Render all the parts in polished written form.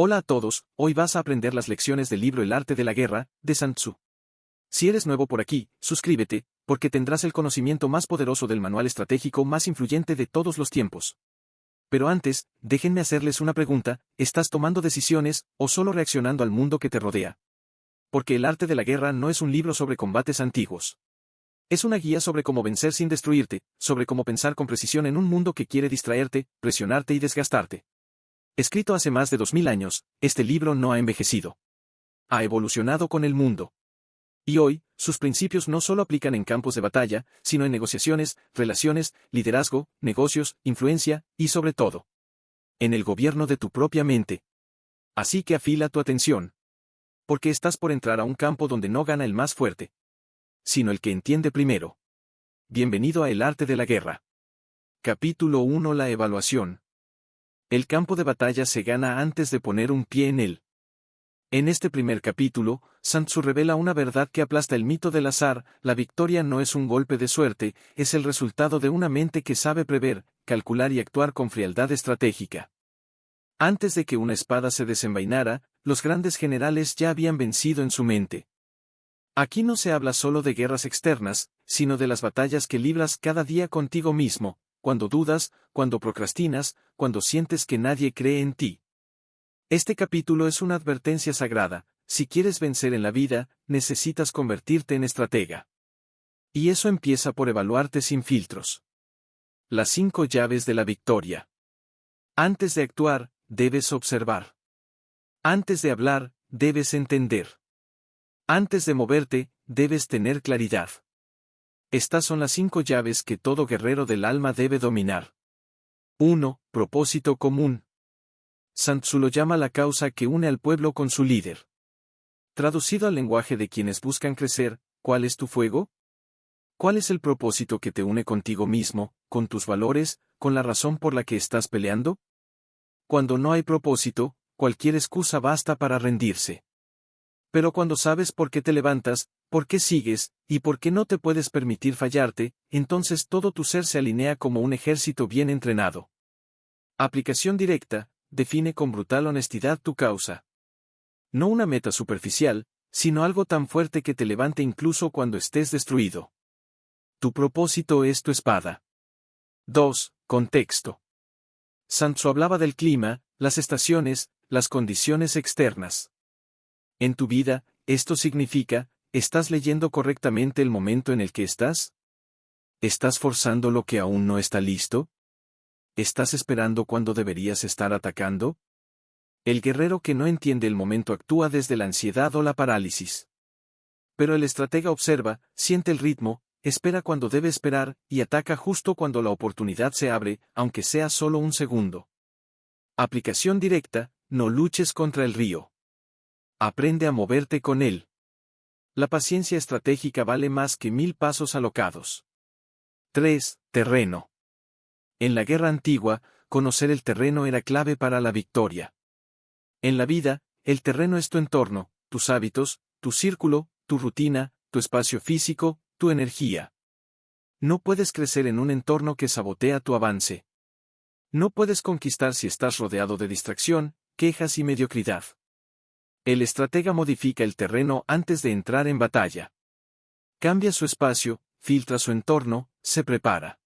Hola a todos, hoy vas a aprender las lecciones del libro El arte de la guerra, de Sun Tzu. Si eres nuevo por aquí, suscríbete, porque tendrás el conocimiento más poderoso del manual estratégico más influyente de todos los tiempos. Pero antes, déjenme hacerles una pregunta: ¿estás tomando decisiones, o solo reaccionando al mundo que te rodea? Porque el arte de la guerra no es un libro sobre combates antiguos. Es una guía sobre cómo vencer sin destruirte, sobre cómo pensar con precisión en un mundo que quiere distraerte, presionarte y desgastarte. Escrito hace más de 2000 años, este libro no ha envejecido. Ha evolucionado con el mundo. Y hoy, sus principios no solo aplican en campos de batalla, sino en negociaciones, relaciones, liderazgo, negocios, influencia, y sobre todo, en el gobierno de tu propia mente. Así que afila tu atención. Porque estás por entrar a un campo donde no gana el más fuerte, sino el que entiende primero. Bienvenido a El arte de la guerra. Capítulo 1: La evaluación. El campo de batalla se gana antes de poner un pie en él. En este primer capítulo, Sun Tzu revela una verdad que aplasta el mito del azar: la victoria no es un golpe de suerte, es el resultado de una mente que sabe prever, calcular y actuar con frialdad estratégica. Antes de que una espada se desenvainara, los grandes generales ya habían vencido en su mente. Aquí no se habla solo de guerras externas, sino de las batallas que libras cada día contigo mismo, cuando dudas, cuando procrastinas, cuando sientes que nadie cree en ti. Este capítulo es una advertencia sagrada: si quieres vencer en la vida, necesitas convertirte en estratega. Y eso empieza por evaluarte sin filtros. Las 5 llaves de la victoria. Antes de actuar, debes observar. Antes de hablar, debes entender. Antes de moverte, debes tener claridad. Estas son las 5 llaves que todo guerrero del alma debe dominar. 1. Propósito común. Sun Tzu lo llama la causa que une al pueblo con su líder. Traducido al lenguaje de quienes buscan crecer, ¿cuál es tu fuego? ¿Cuál es el propósito que te une contigo mismo, con tus valores, con la razón por la que estás peleando? Cuando no hay propósito, cualquier excusa basta para rendirse. Pero cuando sabes por qué te levantas, por qué sigues, y por qué no te puedes permitir fallarte, entonces todo tu ser se alinea como un ejército bien entrenado. Aplicación directa: define con brutal honestidad tu causa. No una meta superficial, sino algo tan fuerte que te levante incluso cuando estés destruido. Tu propósito es tu espada. 2. Contexto. Sun Tzu hablaba del clima, las estaciones, las condiciones externas. En tu vida, esto significa: ¿estás leyendo correctamente el momento en el que estás? ¿Estás forzando lo que aún no está listo? ¿Estás esperando cuando deberías estar atacando? El guerrero que no entiende el momento actúa desde la ansiedad o la parálisis. Pero el estratega observa, siente el ritmo, espera cuando debe esperar, y ataca justo cuando la oportunidad se abre, aunque sea solo un segundo. Aplicación directa: no luches contra el río. Aprende a moverte con él. La paciencia estratégica vale más que 1000 pasos alocados. 3. Terreno. En la guerra antigua, conocer el terreno era clave para la victoria. En la vida, el terreno es tu entorno, tus hábitos, tu círculo, tu rutina, tu espacio físico, tu energía. No puedes crecer en un entorno que sabotea tu avance. No puedes conquistar si estás rodeado de distracción, quejas y mediocridad. El estratega modifica el terreno antes de entrar en batalla. Cambia su espacio, filtra su entorno, se prepara.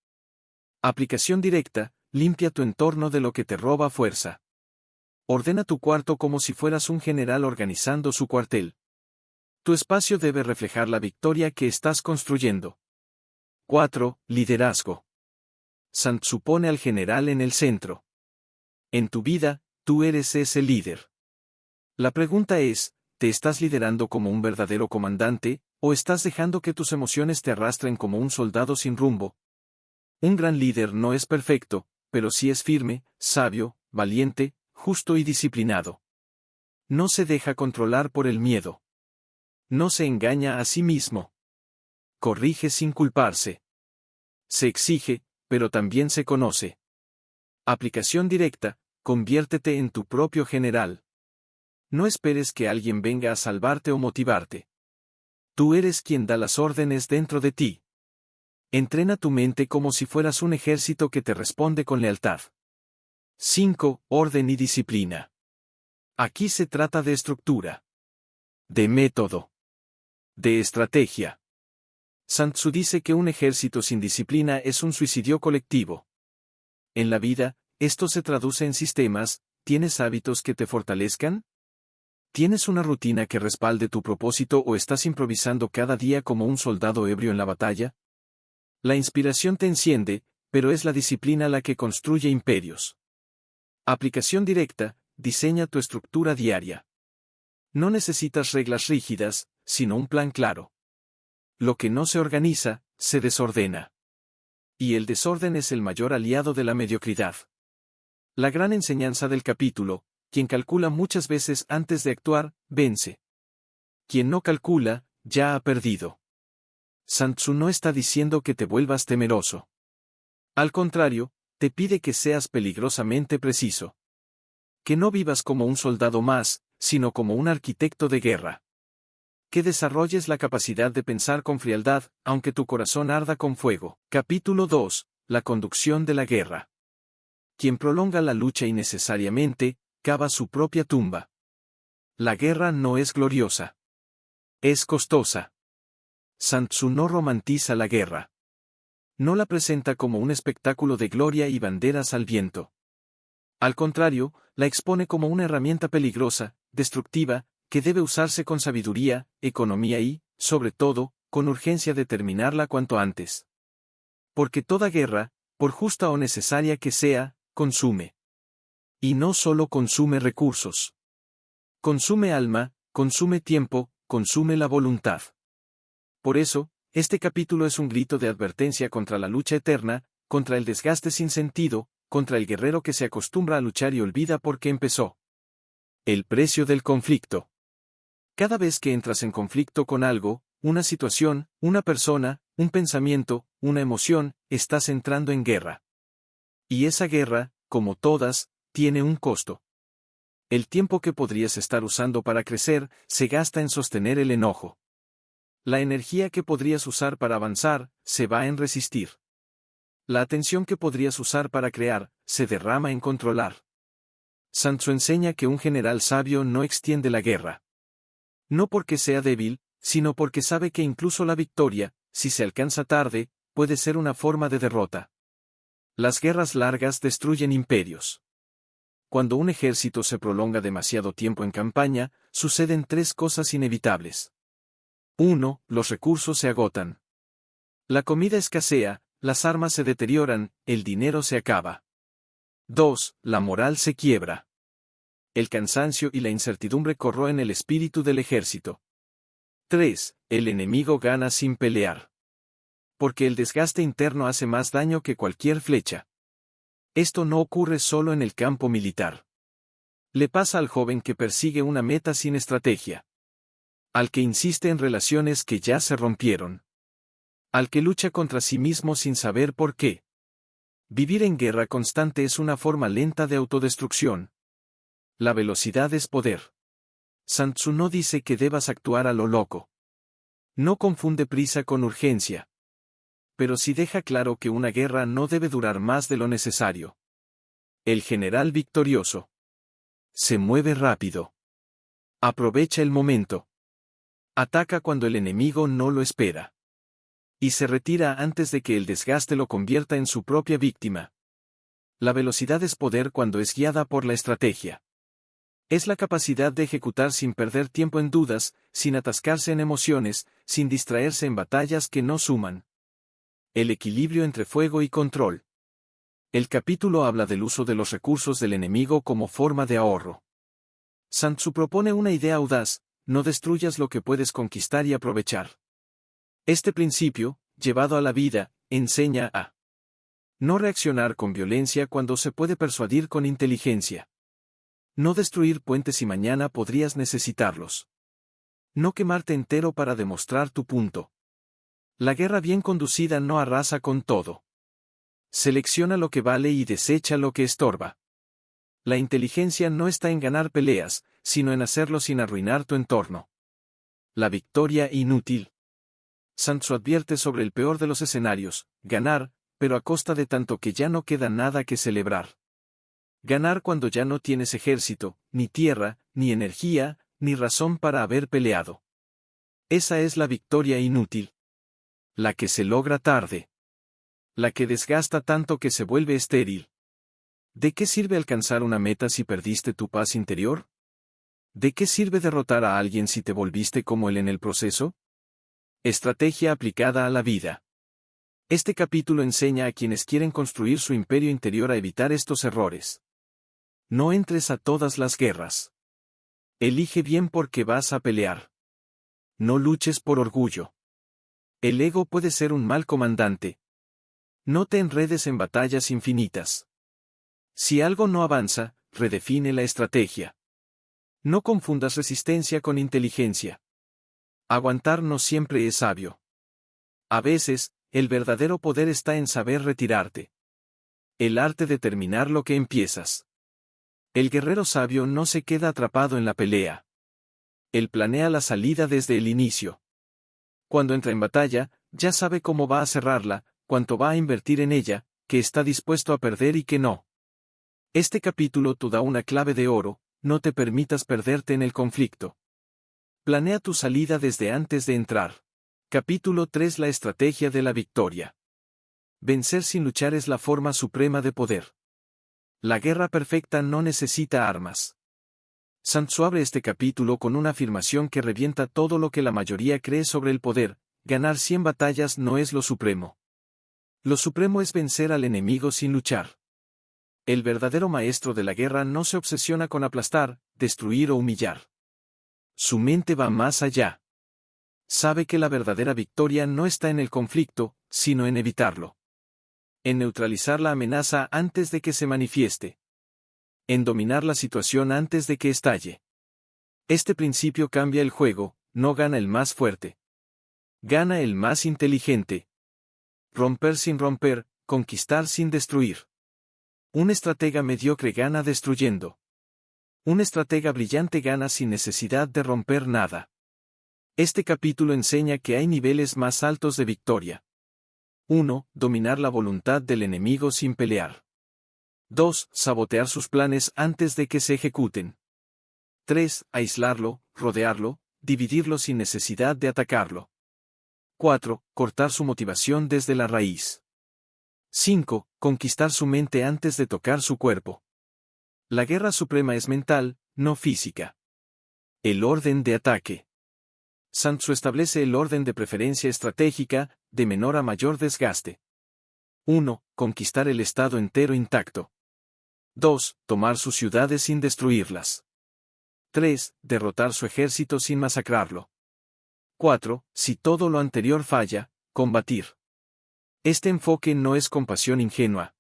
Aplicación directa: limpia tu entorno de lo que te roba fuerza. Ordena tu cuarto como si fueras un general organizando su cuartel. Tu espacio debe reflejar la victoria que estás construyendo. 4. Liderazgo. Sun Tzu pone al general en el centro. En tu vida, tú eres ese líder. La pregunta es: ¿te estás liderando como un verdadero comandante, o estás dejando que tus emociones te arrastren como un soldado sin rumbo? Un gran líder no es perfecto, pero sí es firme, sabio, valiente, justo y disciplinado. No se deja controlar por el miedo. No se engaña a sí mismo. Corrige sin culparse. Se exige, pero también se conoce. Aplicación directa: conviértete en tu propio general. No esperes que alguien venga a salvarte o motivarte. Tú eres quien da las órdenes dentro de ti. Entrena tu mente como si fueras un ejército que te responde con lealtad. 5. Orden y disciplina. Aquí se trata de estructura, de método, de estrategia. Sun Tzu dice que un ejército sin disciplina es un suicidio colectivo. En la vida, esto se traduce en sistemas. ¿Tienes hábitos que te fortalezcan? ¿Tienes una rutina que respalde tu propósito o estás improvisando cada día como un soldado ebrio en la batalla? La inspiración te enciende, pero es la disciplina la que construye imperios. Aplicación directa: diseña tu estructura diaria. No necesitas reglas rígidas, sino un plan claro. Lo que no se organiza, se desordena. Y el desorden es el mayor aliado de la mediocridad. La gran enseñanza del capítulo: quien calcula muchas veces antes de actuar, vence. Quien no calcula, ya ha perdido. Sun Tzu no está diciendo que te vuelvas temeroso. Al contrario, te pide que seas peligrosamente preciso. Que no vivas como un soldado más, sino como un arquitecto de guerra. Que desarrolles la capacidad de pensar con frialdad, aunque tu corazón arda con fuego. Capítulo 2. La conducción de la guerra. Quien prolonga la lucha innecesariamente, cava su propia tumba. La guerra no es gloriosa. Es costosa. Sun Tzu no romantiza la guerra. No la presenta como un espectáculo de gloria y banderas al viento. Al contrario, la expone como una herramienta peligrosa, destructiva, que debe usarse con sabiduría, economía y, sobre todo, con urgencia de terminarla cuanto antes. Porque toda guerra, por justa o necesaria que sea, consume. Y no solo consume recursos. Consume alma, consume tiempo, consume la voluntad. Por eso, este capítulo es un grito de advertencia contra la lucha eterna, contra el desgaste sin sentido, contra el guerrero que se acostumbra a luchar y olvida por qué empezó. El precio del conflicto. Cada vez que entras en conflicto con algo, una situación, una persona, un pensamiento, una emoción, estás entrando en guerra. Y esa guerra, como todas, tiene un costo. El tiempo que podrías estar usando para crecer, se gasta en sostener el enojo. La energía que podrías usar para avanzar, se va en resistir. La atención que podrías usar para crear, se derrama en controlar. Sun Tzu enseña que un general sabio no extiende la guerra. No porque sea débil, sino porque sabe que incluso la victoria, si se alcanza tarde, puede ser una forma de derrota. Las guerras largas destruyen imperios. Cuando un ejército se prolonga demasiado tiempo en campaña, suceden tres cosas inevitables. 1. Los recursos se agotan. La comida escasea, las armas se deterioran, el dinero se acaba. 2. La moral se quiebra. El cansancio y la incertidumbre corroen el espíritu del ejército. 3. El enemigo gana sin pelear. Porque el desgaste interno hace más daño que cualquier flecha. Esto no ocurre solo en el campo militar. Le pasa al joven que persigue una meta sin estrategia. Al que insiste en relaciones que ya se rompieron. Al que lucha contra sí mismo sin saber por qué. Vivir en guerra constante es una forma lenta de autodestrucción. La velocidad es poder. Sun Tzu no dice que debas actuar a lo loco. No confunde prisa con urgencia. Pero sí deja claro que una guerra no debe durar más de lo necesario. El general victorioso se mueve rápido. Aprovecha el momento. Ataca cuando el enemigo no lo espera. Y se retira antes de que el desgaste lo convierta en su propia víctima. La velocidad es poder cuando es guiada por la estrategia. Es la capacidad de ejecutar sin perder tiempo en dudas, sin atascarse en emociones, sin distraerse en batallas que no suman. El equilibrio entre fuego y control. El capítulo habla del uso de los recursos del enemigo como forma de ahorro. Sun Tzu propone una idea audaz: no destruyas lo que puedes conquistar y aprovechar. Este principio, llevado a la vida, enseña a no reaccionar con violencia cuando se puede persuadir con inteligencia. No destruir puentes y mañana podrías necesitarlos. No quemarte entero para demostrar tu punto. La guerra bien conducida no arrasa con todo. Selecciona lo que vale y desecha lo que estorba. La inteligencia no está en ganar peleas, sino en hacerlo sin arruinar tu entorno. La victoria inútil. Sun Tzu advierte sobre el peor de los escenarios: ganar, pero a costa de tanto que ya no queda nada que celebrar. Ganar cuando ya no tienes ejército, ni tierra, ni energía, ni razón para haber peleado. Esa es la victoria inútil. La que se logra tarde. La que desgasta tanto que se vuelve estéril. ¿De qué sirve alcanzar una meta si perdiste tu paz interior? ¿De qué sirve derrotar a alguien si te volviste como él en el proceso? Estrategia aplicada a la vida. Este capítulo enseña a quienes quieren construir su imperio interior a evitar estos errores. No entres a todas las guerras. Elige bien porque vas a pelear. No luches por orgullo. El ego puede ser un mal comandante. No te enredes en batallas infinitas. Si algo no avanza, redefine la estrategia. No confundas resistencia con inteligencia. Aguantar no siempre es sabio. A veces, el verdadero poder está en saber retirarte. El arte de terminar lo que empiezas. El guerrero sabio no se queda atrapado en la pelea. Él planea la salida desde el inicio. Cuando entra en batalla, ya sabe cómo va a cerrarla, cuánto va a invertir en ella, qué está dispuesto a perder y qué no. Este capítulo te da una clave de oro: no te permitas perderte en el conflicto. Planea tu salida desde antes de entrar. Capítulo 3: La estrategia de la victoria. Vencer sin luchar es la forma suprema de poder. La guerra perfecta no necesita armas. Sun Tzu abre este capítulo con una afirmación que revienta todo lo que la mayoría cree sobre el poder: ganar 100 batallas no es lo supremo. Lo supremo es vencer al enemigo sin luchar. El verdadero maestro de la guerra no se obsesiona con aplastar, destruir o humillar. Su mente va más allá. Sabe que la verdadera victoria no está en el conflicto, sino en evitarlo. En neutralizar la amenaza antes de que se manifieste. En dominar la situación antes de que estalle. Este principio cambia el juego: no gana el más fuerte. Gana el más inteligente. Romper sin romper, conquistar sin destruir. Un estratega mediocre gana destruyendo. Un estratega brillante gana sin necesidad de romper nada. Este capítulo enseña que hay niveles más altos de victoria. 1. Dominar la voluntad del enemigo sin pelear. 2. Sabotear sus planes antes de que se ejecuten. 3. Aislarlo, rodearlo, dividirlo sin necesidad de atacarlo. 4. Cortar su motivación desde la raíz. 5. Conquistar su mente antes de tocar su cuerpo. La guerra suprema es mental, no física. El orden de ataque. Sun Tzu establece el orden de preferencia estratégica, de menor a mayor desgaste. 1. Conquistar el estado entero intacto. 2. Tomar sus ciudades sin destruirlas. 3. Derrotar su ejército sin masacrarlo. 4. Si todo lo anterior falla, combatir. Este enfoque no es compasión ingenua.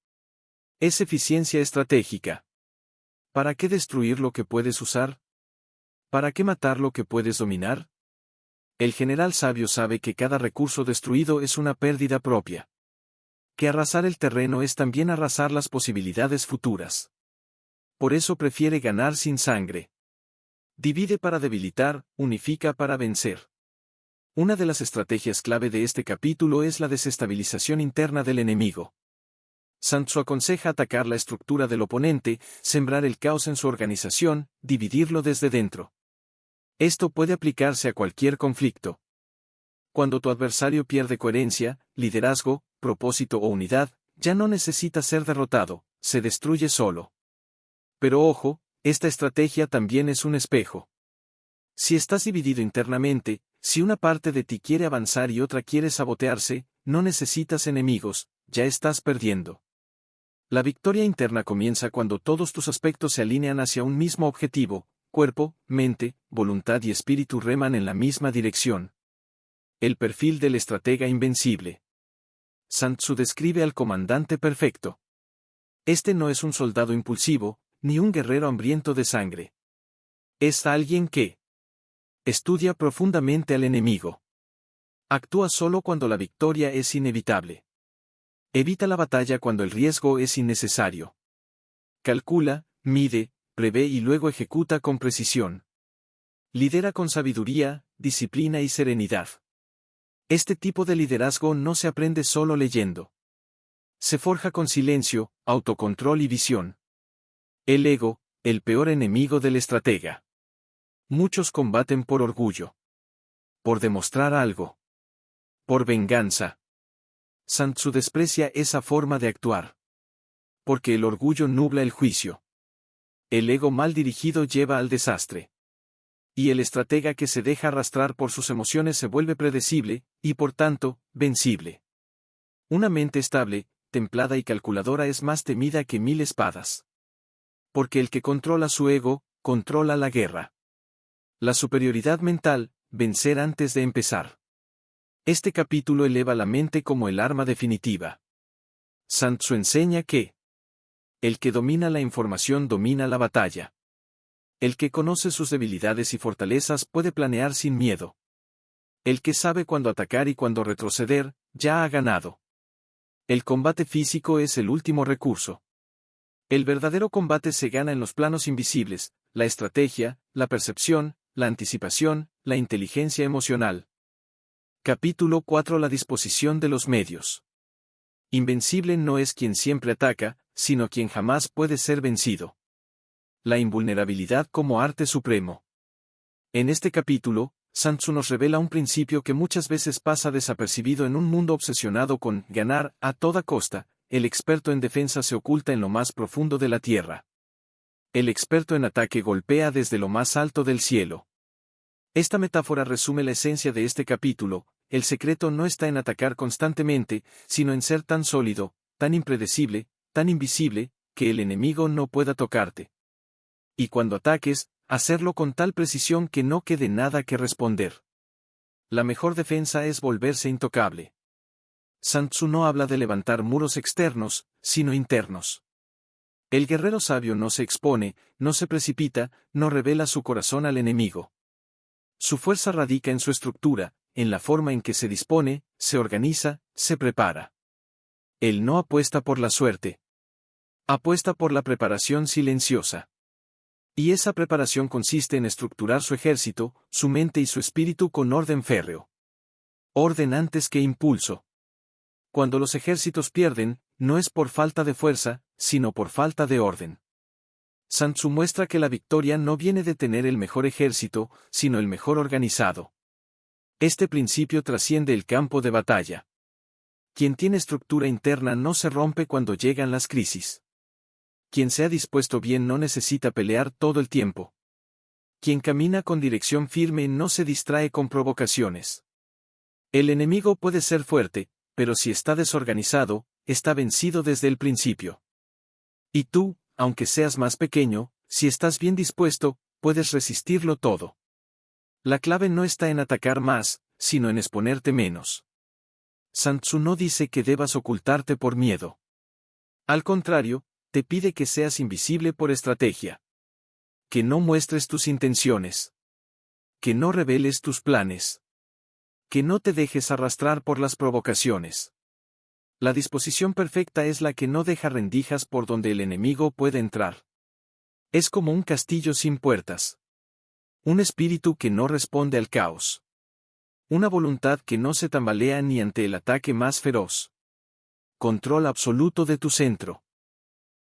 Es eficiencia estratégica. ¿Para qué destruir lo que puedes usar? ¿Para qué matar lo que puedes dominar? El general sabio sabe que cada recurso destruido es una pérdida propia. Que arrasar el terreno es también arrasar las posibilidades futuras. Por eso prefiere ganar sin sangre. Divide para debilitar, unifica para vencer. Una de las estrategias clave de este capítulo es la desestabilización interna del enemigo. Sun Tzu aconseja atacar la estructura del oponente, sembrar el caos en su organización, dividirlo desde dentro. Esto puede aplicarse a cualquier conflicto. Cuando tu adversario pierde coherencia, liderazgo, propósito o unidad, ya no necesita ser derrotado, se destruye solo. Pero ojo, esta estrategia también es un espejo. Si estás dividido internamente, si una parte de ti quiere avanzar y otra quiere sabotearse, no necesitas enemigos, ya estás perdiendo. La victoria interna comienza cuando todos tus aspectos se alinean hacia un mismo objetivo: cuerpo, mente, voluntad y espíritu reman en la misma dirección. El perfil del estratega invencible. Sun Tzu describe al comandante perfecto. Este no es un soldado impulsivo, ni un guerrero hambriento de sangre. Es alguien que estudia profundamente al enemigo. Actúa solo cuando la victoria es inevitable. Evita la batalla cuando el riesgo es innecesario. Calcula, mide, prevé y luego ejecuta con precisión. Lidera con sabiduría, disciplina y serenidad. Este tipo de liderazgo no se aprende solo leyendo. Se forja con silencio, autocontrol y visión. El ego, el peor enemigo del estratega. Muchos combaten por orgullo. Por demostrar algo. Por venganza. Sun Tzu desprecia esa forma de actuar. Porque el orgullo nubla el juicio. El ego mal dirigido lleva al desastre. Y el estratega que se deja arrastrar por sus emociones se vuelve predecible, y por tanto, vencible. Una mente estable, templada y calculadora es más temida que 1000 espadas. Porque el que controla su ego, controla la guerra. La superioridad mental, vencer antes de empezar. Este capítulo eleva la mente como el arma definitiva. Sun Tzu enseña que el que domina la información domina la batalla. El que conoce sus debilidades y fortalezas puede planear sin miedo. El que sabe cuándo atacar y cuándo retroceder, ya ha ganado. El combate físico es el último recurso. El verdadero combate se gana en los planos invisibles, la estrategia, la percepción, la anticipación, la inteligencia emocional. Capítulo 4. La disposición de los medios. Invencible no es quien siempre ataca, sino quien jamás puede ser vencido. La invulnerabilidad como arte supremo. En este capítulo, Sun Tzu nos revela un principio que muchas veces pasa desapercibido en un mundo obsesionado con ganar a toda costa. El experto en defensa se oculta en lo más profundo de la tierra. El experto en ataque golpea desde lo más alto del cielo. Esta metáfora resume la esencia de este capítulo. El secreto no está en atacar constantemente, sino en ser tan sólido, tan impredecible, tan invisible, que el enemigo no pueda tocarte. Y cuando ataques, hacerlo con tal precisión que no quede nada que responder. La mejor defensa es volverse intocable. Sun Tzu no habla de levantar muros externos, sino internos. El guerrero sabio no se expone, no se precipita, no revela su corazón al enemigo. Su fuerza radica en su estructura, en la forma en que se dispone, se organiza, se prepara. Él no apuesta por la suerte. Apuesta por la preparación silenciosa. Y esa preparación consiste en estructurar su ejército, su mente y su espíritu con orden férreo. Orden antes que impulso. Cuando los ejércitos pierden, no es por falta de fuerza, sino por falta de orden. Sun Tzu muestra que la victoria no viene de tener el mejor ejército, sino el mejor organizado. Este principio trasciende el campo de batalla. Quien tiene estructura interna no se rompe cuando llegan las crisis. Quien se ha dispuesto bien no necesita pelear todo el tiempo. Quien camina con dirección firme no se distrae con provocaciones. El enemigo puede ser fuerte, pero si está desorganizado, está vencido desde el principio. Y tú, aunque seas más pequeño, si estás bien dispuesto, puedes resistirlo todo. La clave no está en atacar más, sino en exponerte menos. Sun Tzu no dice que debas ocultarte por miedo. Al contrario, te pide que seas invisible por estrategia. Que no muestres tus intenciones. Que no reveles tus planes. Que no te dejes arrastrar por las provocaciones. La disposición perfecta es la que no deja rendijas por donde el enemigo puede entrar. Es como un castillo sin puertas. Un espíritu que no responde al caos. Una voluntad que no se tambalea ni ante el ataque más feroz. Control absoluto de tu centro.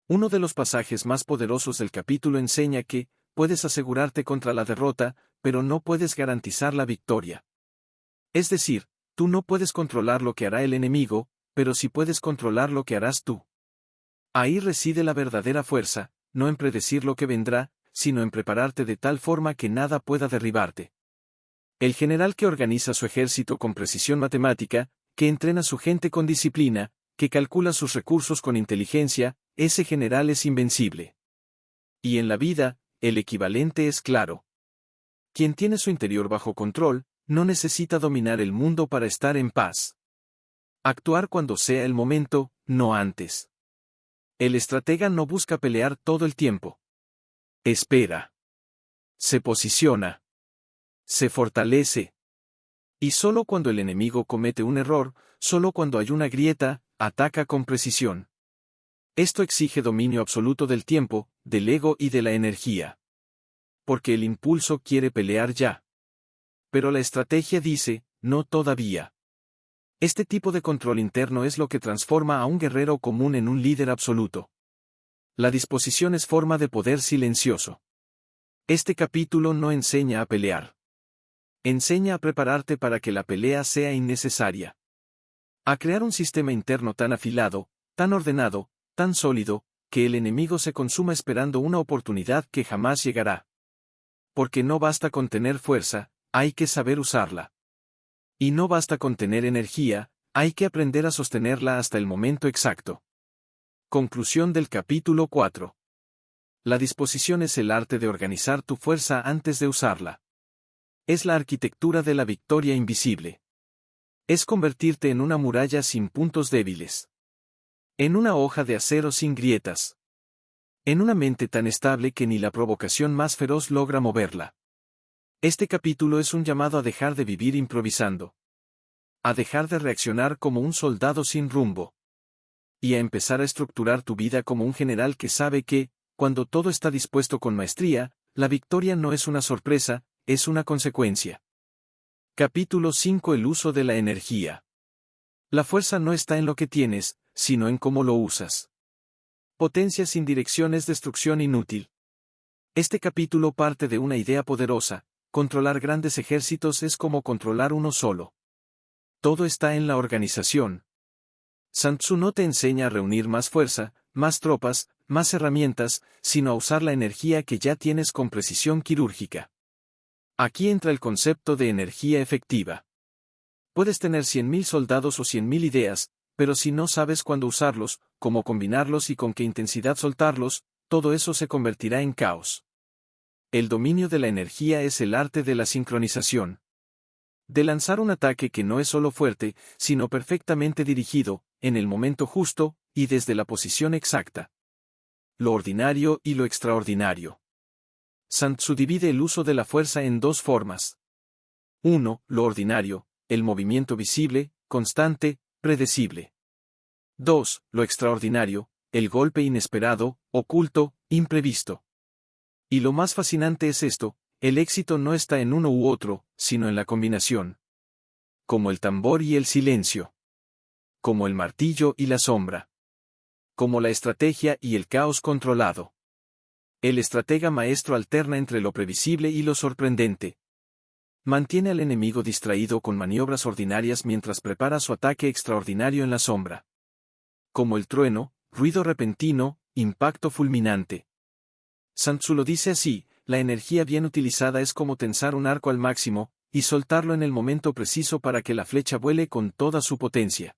Uno de los pasajes más poderosos del capítulo enseña que, puedes asegurarte contra la derrota, pero no puedes garantizar la victoria. Es decir, tú no puedes controlar lo que hará el enemigo, pero sí puedes controlar lo que harás tú. Ahí reside la verdadera fuerza, no en predecir lo que vendrá, sino en prepararte de tal forma que nada pueda derribarte. El general que organiza su ejército con precisión matemática, que entrena a su gente con disciplina, que calcula sus recursos con inteligencia, ese general es invencible. Y en la vida, el equivalente es claro. Quien tiene su interior bajo control, no necesita dominar el mundo para estar en paz. Actuar cuando sea el momento, no antes. El estratega no busca pelear todo el tiempo. Espera. Se posiciona. Se fortalece. Y solo cuando el enemigo comete un error, solo cuando hay una grieta, ataca con precisión. Esto exige dominio absoluto del tiempo, del ego y de la energía. Porque el impulso quiere pelear ya. Pero la estrategia dice, no todavía. Este tipo de control interno es lo que transforma a un guerrero común en un líder absoluto. La disposición es forma de poder silencioso. Este capítulo no enseña a pelear. Enseña a prepararte para que la pelea sea innecesaria. A crear un sistema interno tan afilado, tan ordenado, tan sólido, que el enemigo se consuma esperando una oportunidad que jamás llegará. Porque no basta con tener fuerza, hay que saber usarla. Y no basta con tener energía, hay que aprender a sostenerla hasta el momento exacto. Conclusión del capítulo 4. La disposición es el arte de organizar tu fuerza antes de usarla. Es la arquitectura de la victoria invisible. Es convertirte en una muralla sin puntos débiles. En una hoja de acero sin grietas. En una mente tan estable que ni la provocación más feroz logra moverla. Este capítulo es un llamado a dejar de vivir improvisando. A dejar de reaccionar como un soldado sin rumbo. Y a empezar a estructurar tu vida como un general que sabe que, cuando todo está dispuesto con maestría, la victoria no es una sorpresa, es una consecuencia. Capítulo 5. El uso de la energía. La fuerza no está en lo que tienes, sino en cómo lo usas. Potencia sin dirección es destrucción inútil. Este capítulo parte de una idea poderosa: controlar grandes ejércitos es como controlar uno solo. Todo está en la organización. Sun Tzu no te enseña a reunir más fuerza, más tropas, más herramientas, sino a usar la energía que ya tienes con precisión quirúrgica. Aquí entra el concepto de energía efectiva. Puedes tener 100.000 soldados o 100.000 ideas, pero si no sabes cuándo usarlos, cómo combinarlos y con qué intensidad soltarlos, todo eso se convertirá en caos. El dominio de la energía es el arte de la sincronización. De lanzar un ataque que no es solo fuerte, sino perfectamente dirigido, en el momento justo, y desde la posición exacta. Lo ordinario y lo extraordinario. Sun Tzu divide el uso de la fuerza en dos formas. 1. Lo ordinario, el movimiento visible, constante, predecible. 2. Lo extraordinario, el golpe inesperado, oculto, imprevisto. Y lo más fascinante es esto: el éxito no está en uno u otro, sino en la combinación. Como el tambor y el silencio. Como el martillo y la sombra. Como la estrategia y el caos controlado. El estratega maestro alterna entre lo previsible y lo sorprendente. Mantiene al enemigo distraído con maniobras ordinarias mientras prepara su ataque extraordinario en la sombra. Como el trueno, ruido repentino, impacto fulminante. Sun Tzu lo dice así: la energía bien utilizada es como tensar un arco al máximo, y soltarlo en el momento preciso para que la flecha vuele con toda su potencia.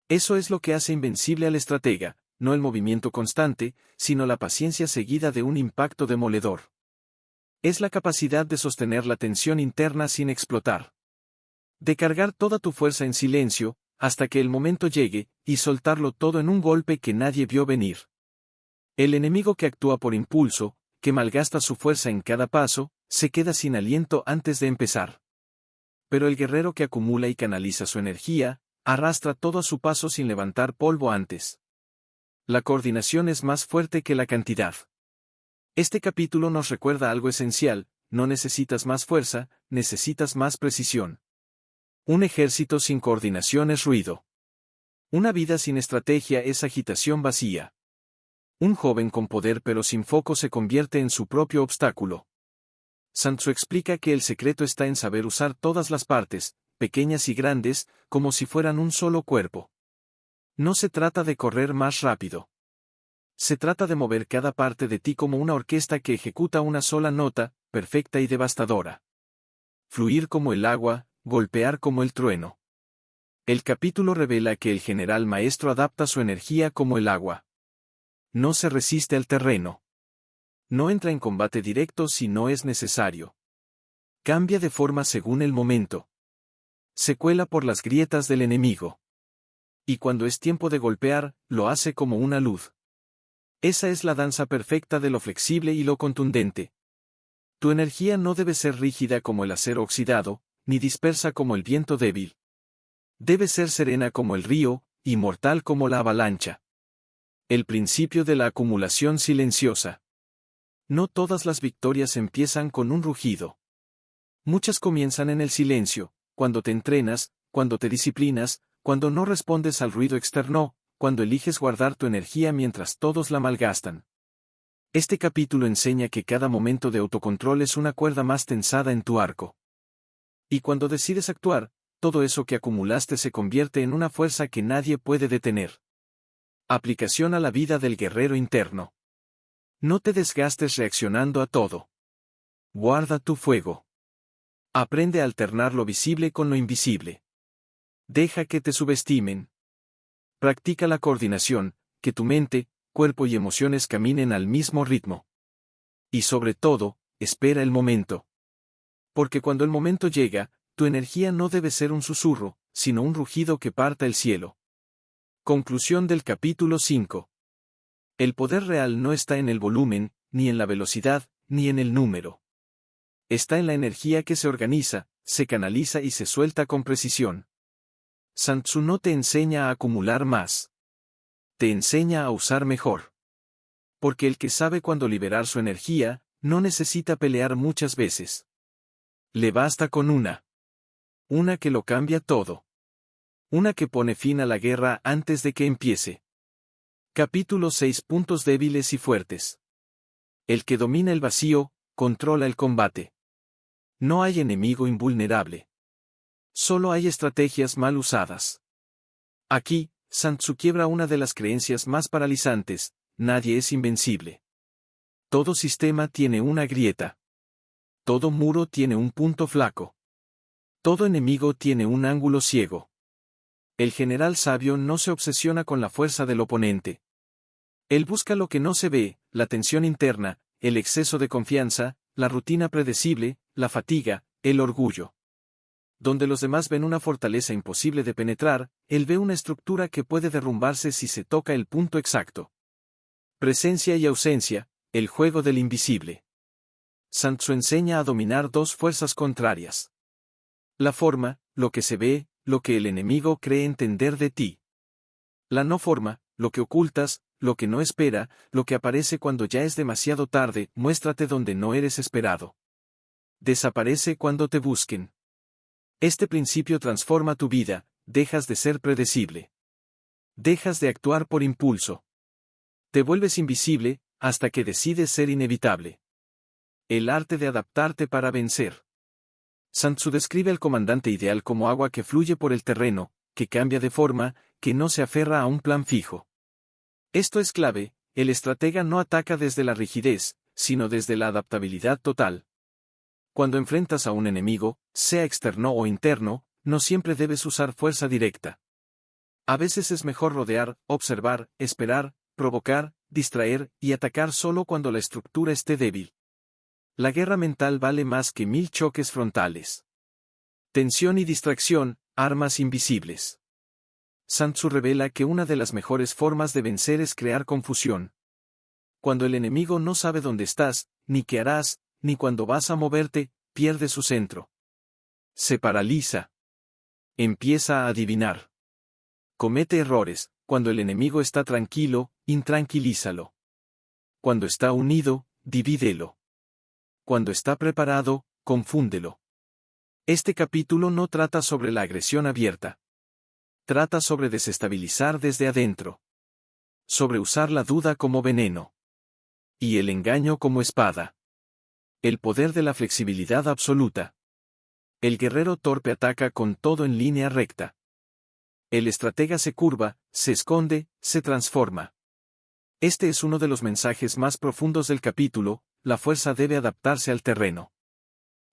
Eso es lo que hace invencible al estratega, no el movimiento constante, sino la paciencia seguida de un impacto demoledor. Es la capacidad de sostener la tensión interna sin explotar. De cargar toda tu fuerza en silencio, hasta que el momento llegue, y soltarlo todo en un golpe que nadie vio venir. El enemigo que actúa por impulso, que malgasta su fuerza en cada paso, se queda sin aliento antes de empezar. Pero el guerrero que acumula y canaliza su energía, arrastra todo a su paso sin levantar polvo antes. La coordinación es más fuerte que la cantidad. Este capítulo nos recuerda algo esencial: no necesitas más fuerza, necesitas más precisión. Un ejército sin coordinación es ruido. Una vida sin estrategia es agitación vacía. Un joven con poder pero sin foco se convierte en su propio obstáculo. Sun Tzu explica que el secreto está en saber usar todas las partes, pequeñas y grandes, como si fueran un solo cuerpo. No se trata de correr más rápido. Se trata de mover cada parte de ti como una orquesta que ejecuta una sola nota, perfecta y devastadora. Fluir como el agua, golpear como el trueno. El capítulo revela que el general maestro adapta su energía como el agua. No se resiste al terreno. No entra en combate directo si no es necesario. Cambia de forma según el momento. Se cuela por las grietas del enemigo. Y cuando es tiempo de golpear, lo hace como una luz. Esa es la danza perfecta de lo flexible y lo contundente. Tu energía no debe ser rígida como el acero oxidado, ni dispersa como el viento débil. Debe ser serena como el río, y mortal como la avalancha. El principio de la acumulación silenciosa. No todas las victorias empiezan con un rugido. Muchas comienzan en el silencio, cuando te entrenas, cuando te disciplinas, cuando no respondes al ruido externo, cuando eliges guardar tu energía mientras todos la malgastan. Este capítulo enseña que cada momento de autocontrol es una cuerda más tensada en tu arco. Y cuando decides actuar, todo eso que acumulaste se convierte en una fuerza que nadie puede detener. Aplicación a la vida del guerrero interno. No te desgastes reaccionando a todo. Guarda tu fuego. Aprende a alternar lo visible con lo invisible. Deja que te subestimen. Practica la coordinación, que tu mente, cuerpo y emociones caminen al mismo ritmo. Y sobre todo, espera el momento. Porque cuando el momento llega, tu energía no debe ser un susurro, sino un rugido que parta el cielo. Conclusión del capítulo 5. El poder real no está en el volumen, ni en la velocidad, ni en el número. Está en la energía que se organiza, se canaliza y se suelta con precisión. Sun Tzu no te enseña a acumular más. Te enseña a usar mejor. Porque el que sabe cuándo liberar su energía, no necesita pelear muchas veces. Le basta con una. Una que lo cambia todo. Una que pone fin a la guerra antes de que empiece. Capítulo 6. Puntos débiles y fuertes. El que domina el vacío, controla el combate. No hay enemigo invulnerable. Solo hay estrategias mal usadas. Aquí, Sun Tzu quiebra una de las creencias más paralizantes: nadie es invencible. Todo sistema tiene una grieta. Todo muro tiene un punto flaco. Todo enemigo tiene un ángulo ciego. El general sabio no se obsesiona con la fuerza del oponente. Él busca lo que no se ve: la tensión interna, el exceso de confianza, la rutina predecible, la fatiga, el orgullo. Donde los demás ven una fortaleza imposible de penetrar, él ve una estructura que puede derrumbarse si se toca el punto exacto. Presencia y ausencia, el juego del invisible. Sun Tzu enseña a dominar dos fuerzas contrarias. La forma, lo que se ve, lo que el enemigo cree entender de ti. La no forma, lo que ocultas, lo que no espera, lo que aparece cuando ya es demasiado tarde. Muéstrate donde no eres esperado. Desaparece cuando te busquen. Este principio transforma tu vida: dejas de ser predecible. Dejas de actuar por impulso. Te vuelves invisible, hasta que decides ser inevitable. El arte de adaptarte para vencer. Sun Tzu describe al comandante ideal como agua que fluye por el terreno, que cambia de forma, que no se aferra a un plan fijo. Esto es clave: el estratega no ataca desde la rigidez, sino desde la adaptabilidad total. Cuando enfrentas a un enemigo, sea externo o interno, no siempre debes usar fuerza directa. A veces es mejor rodear, observar, esperar, provocar, distraer y atacar solo cuando la estructura esté débil. La guerra mental vale más que 1000 choques frontales. Tensión y distracción, armas invisibles. Sun Tzu revela que una de las mejores formas de vencer es crear confusión. Cuando el enemigo no sabe dónde estás, ni qué harás, ni cuándo vas a moverte, pierde su centro. Se paraliza. Empieza a adivinar. Comete errores. Cuando el enemigo está tranquilo, intranquilízalo. Cuando está unido, divídelo. Cuando está preparado, confúndelo. Este capítulo no trata sobre la agresión abierta. Trata sobre desestabilizar desde adentro. Sobre usar la duda como veneno. Y el engaño como espada. El poder de la flexibilidad absoluta. El guerrero torpe ataca con todo en línea recta. El estratega se curva, se esconde, se transforma. Este es uno de los mensajes más profundos del capítulo: la fuerza debe adaptarse al terreno.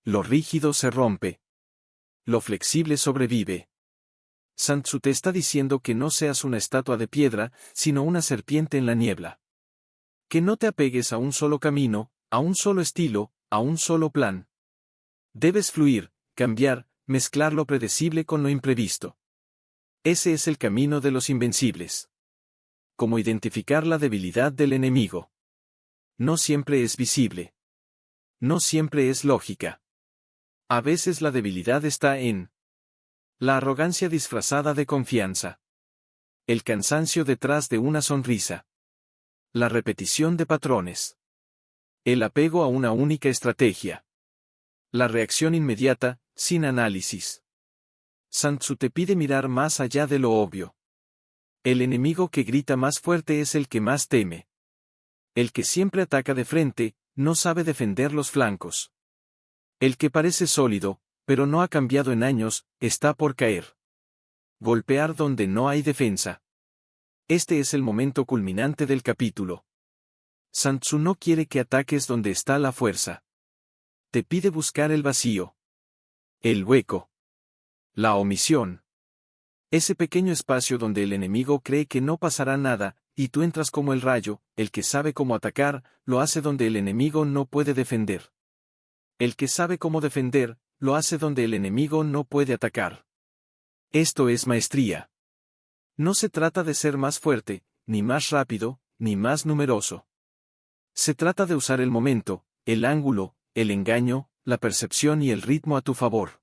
Lo rígido se rompe. Lo flexible sobrevive. Sun Tzu te está diciendo que no seas una estatua de piedra, sino una serpiente en la niebla. Que no te apegues a un solo camino, a un solo estilo, a un solo plan. Debes fluir, cambiar, mezclar lo predecible con lo imprevisto. Ese es el camino de los invencibles. Como identificar la debilidad del enemigo. No siempre es visible. No siempre es lógica. A veces la debilidad está en la arrogancia disfrazada de confianza. El cansancio detrás de una sonrisa. La repetición de patrones. El apego a una única estrategia. La reacción inmediata, sin análisis. Sun Tzu te pide mirar más allá de lo obvio. El enemigo que grita más fuerte es el que más teme. El que siempre ataca de frente, no sabe defender los flancos. El que parece sólido, pero no ha cambiado en años, está por caer. Golpear donde no hay defensa. Este es el momento culminante del capítulo. Sun Tzu no quiere que ataques donde está la fuerza. Te pide buscar el vacío. El hueco. La omisión. Ese pequeño espacio donde el enemigo cree que no pasará nada, y tú entras como el rayo, el que sabe cómo atacar, lo hace donde el enemigo no puede defender. El que sabe cómo defender, lo hace donde el enemigo no puede atacar. Esto es maestría. No se trata de ser más fuerte, ni más rápido, ni más numeroso. Se trata de usar el momento, el ángulo, el engaño, la percepción y el ritmo a tu favor.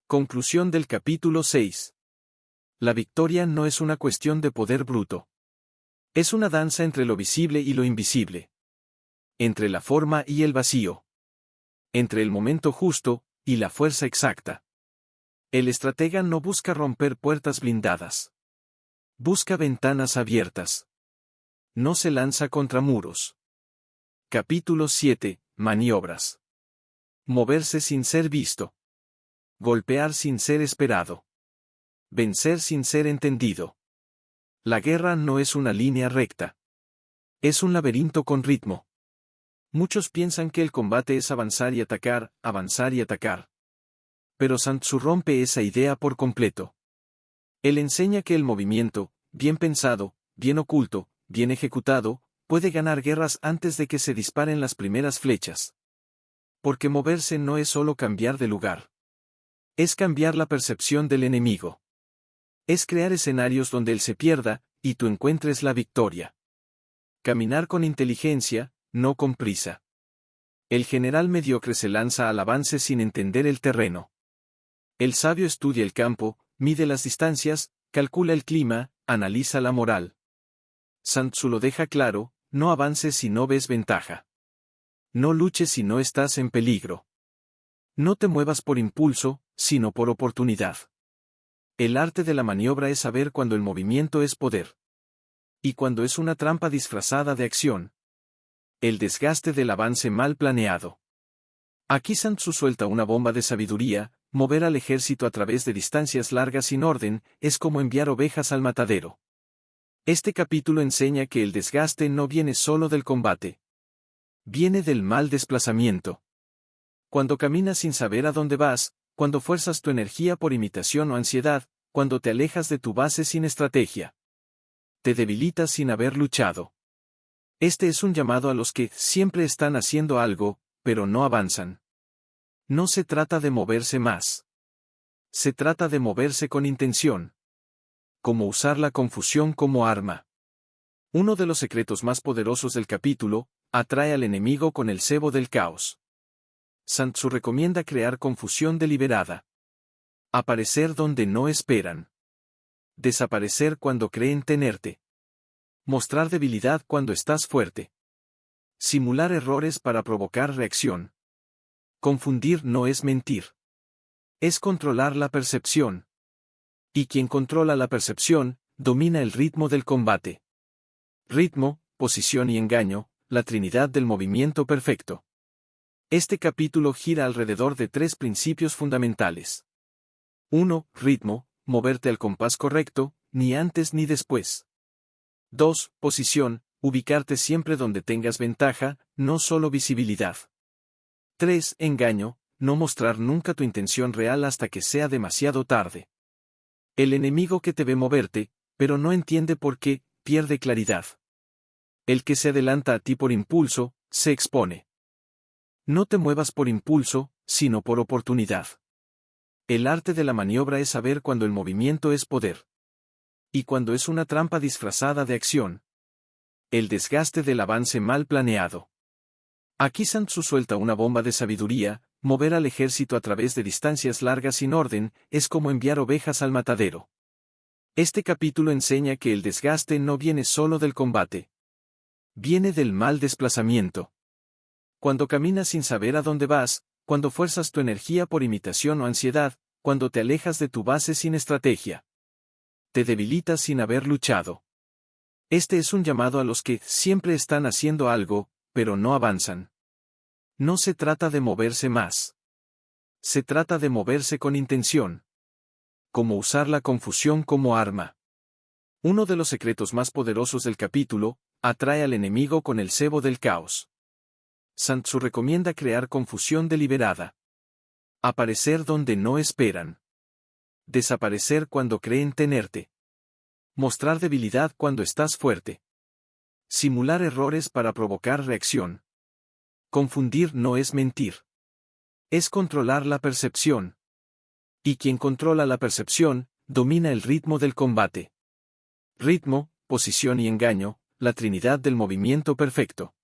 Conclusión del capítulo 6. La victoria no es una cuestión de poder bruto. Es una danza entre lo visible y lo invisible. Entre la forma y el vacío. Entre el momento justo y la fuerza exacta. El estratega no busca romper puertas blindadas. Busca ventanas abiertas. No se lanza contra muros. Capítulo 7. Maniobras. Moverse sin ser visto. Golpear sin ser esperado. Vencer sin ser entendido. La guerra no es una línea recta. Es un laberinto con ritmo. Muchos piensan que el combate es avanzar y atacar, avanzar y atacar. Pero Sun Tzu rompe esa idea por completo. Él enseña que el movimiento, bien pensado, bien oculto, bien ejecutado, puede ganar guerras antes de que se disparen las primeras flechas. Porque moverse no es solo cambiar de lugar. Es cambiar la percepción del enemigo. Es crear escenarios donde él se pierda, y tú encuentres la victoria. Caminar con inteligencia, no con prisa. El general mediocre se lanza al avance sin entender el terreno. El sabio estudia el campo, mide las distancias, calcula el clima, analiza la moral. Sun Tzu lo deja claro, no avances si no ves ventaja. No luches si no estás en peligro. No te muevas por impulso, sino por oportunidad. El arte de la maniobra es saber cuando el movimiento es poder. Y cuando es una trampa disfrazada de acción. El desgaste del avance mal planeado. Aquí Sun Tzu suelta una bomba de sabiduría: mover al ejército a través de distancias largas sin orden, es como enviar ovejas al matadero. Este capítulo enseña que el desgaste no viene solo del combate. Viene del mal desplazamiento. Cuando caminas sin saber a dónde vas, cuando fuerzas tu energía por imitación o ansiedad, cuando te alejas de tu base sin estrategia. Te debilitas sin haber luchado. Este es un llamado a los que siempre están haciendo algo, pero no avanzan. No se trata de moverse más. Se trata de moverse con intención. Como usar la confusión como arma. Uno de los secretos más poderosos del capítulo: atrae al enemigo con el cebo del caos. Sun Tzu recomienda crear confusión deliberada. Aparecer donde no esperan. Desaparecer cuando creen tenerte. Mostrar debilidad cuando estás fuerte. Simular errores para provocar reacción. Confundir no es mentir. Es controlar la percepción. Y quien controla la percepción, domina el ritmo del combate. Ritmo, posición y engaño, la trinidad del movimiento perfecto. Este capítulo gira alrededor de 3 principios fundamentales. 1. Ritmo, moverte al compás correcto, ni antes ni después. 2. Posición, ubicarte siempre donde tengas ventaja, no solo visibilidad. 3. Engaño, no mostrar nunca tu intención real hasta que sea demasiado tarde. El enemigo que te ve moverte, pero no entiende por qué, pierde claridad. El que se adelanta a ti por impulso, se expone. No te muevas por impulso, sino por oportunidad. El arte de la maniobra es saber cuando el movimiento es poder. Y cuando es una trampa disfrazada de acción. El desgaste del avance mal planeado. Aquí Sun Tzu suelta una bomba de sabiduría: mover al ejército a través de distancias largas sin orden, es como enviar ovejas al matadero. Este capítulo enseña que el desgaste no viene solo del combate. Viene del mal desplazamiento. Cuando caminas sin saber a dónde vas, cuando fuerzas tu energía por imitación o ansiedad, cuando te alejas de tu base sin estrategia. Te debilitas sin haber luchado. Este es un llamado a los que siempre están haciendo algo, pero no avanzan. No se trata de moverse más. Se trata de moverse con intención. Como usar la confusión como arma. Uno de los secretos más poderosos del capítulo, atrae al enemigo con el cebo del caos. Sun Tzu recomienda crear confusión deliberada. Aparecer donde no esperan. Desaparecer cuando creen tenerte. Mostrar debilidad cuando estás fuerte. Simular errores para provocar reacción. Confundir no es mentir. Es controlar la percepción. Y quien controla la percepción, domina el ritmo del combate. Ritmo, posición y engaño, la trinidad del movimiento perfecto.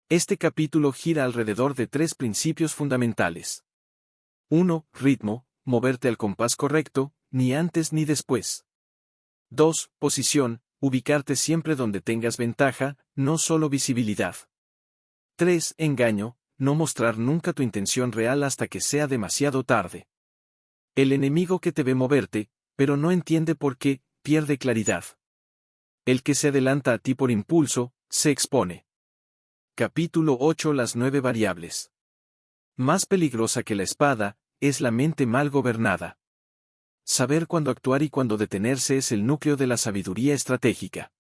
Este capítulo gira alrededor de 3 principios fundamentales. 1. Ritmo, moverte al compás correcto, ni antes ni después. 2. Posición, ubicarte siempre donde tengas ventaja, no solo visibilidad. 3. Engaño, no mostrar nunca tu intención real hasta que sea demasiado tarde. El enemigo que te ve moverte, pero no entiende por qué, pierde claridad. El que se adelanta a ti por impulso, se expone. Capítulo 8. Las 9 variables. Más peligrosa que la espada, es la mente mal gobernada. Saber cuándo actuar y cuándo detenerse es el núcleo de la sabiduría estratégica.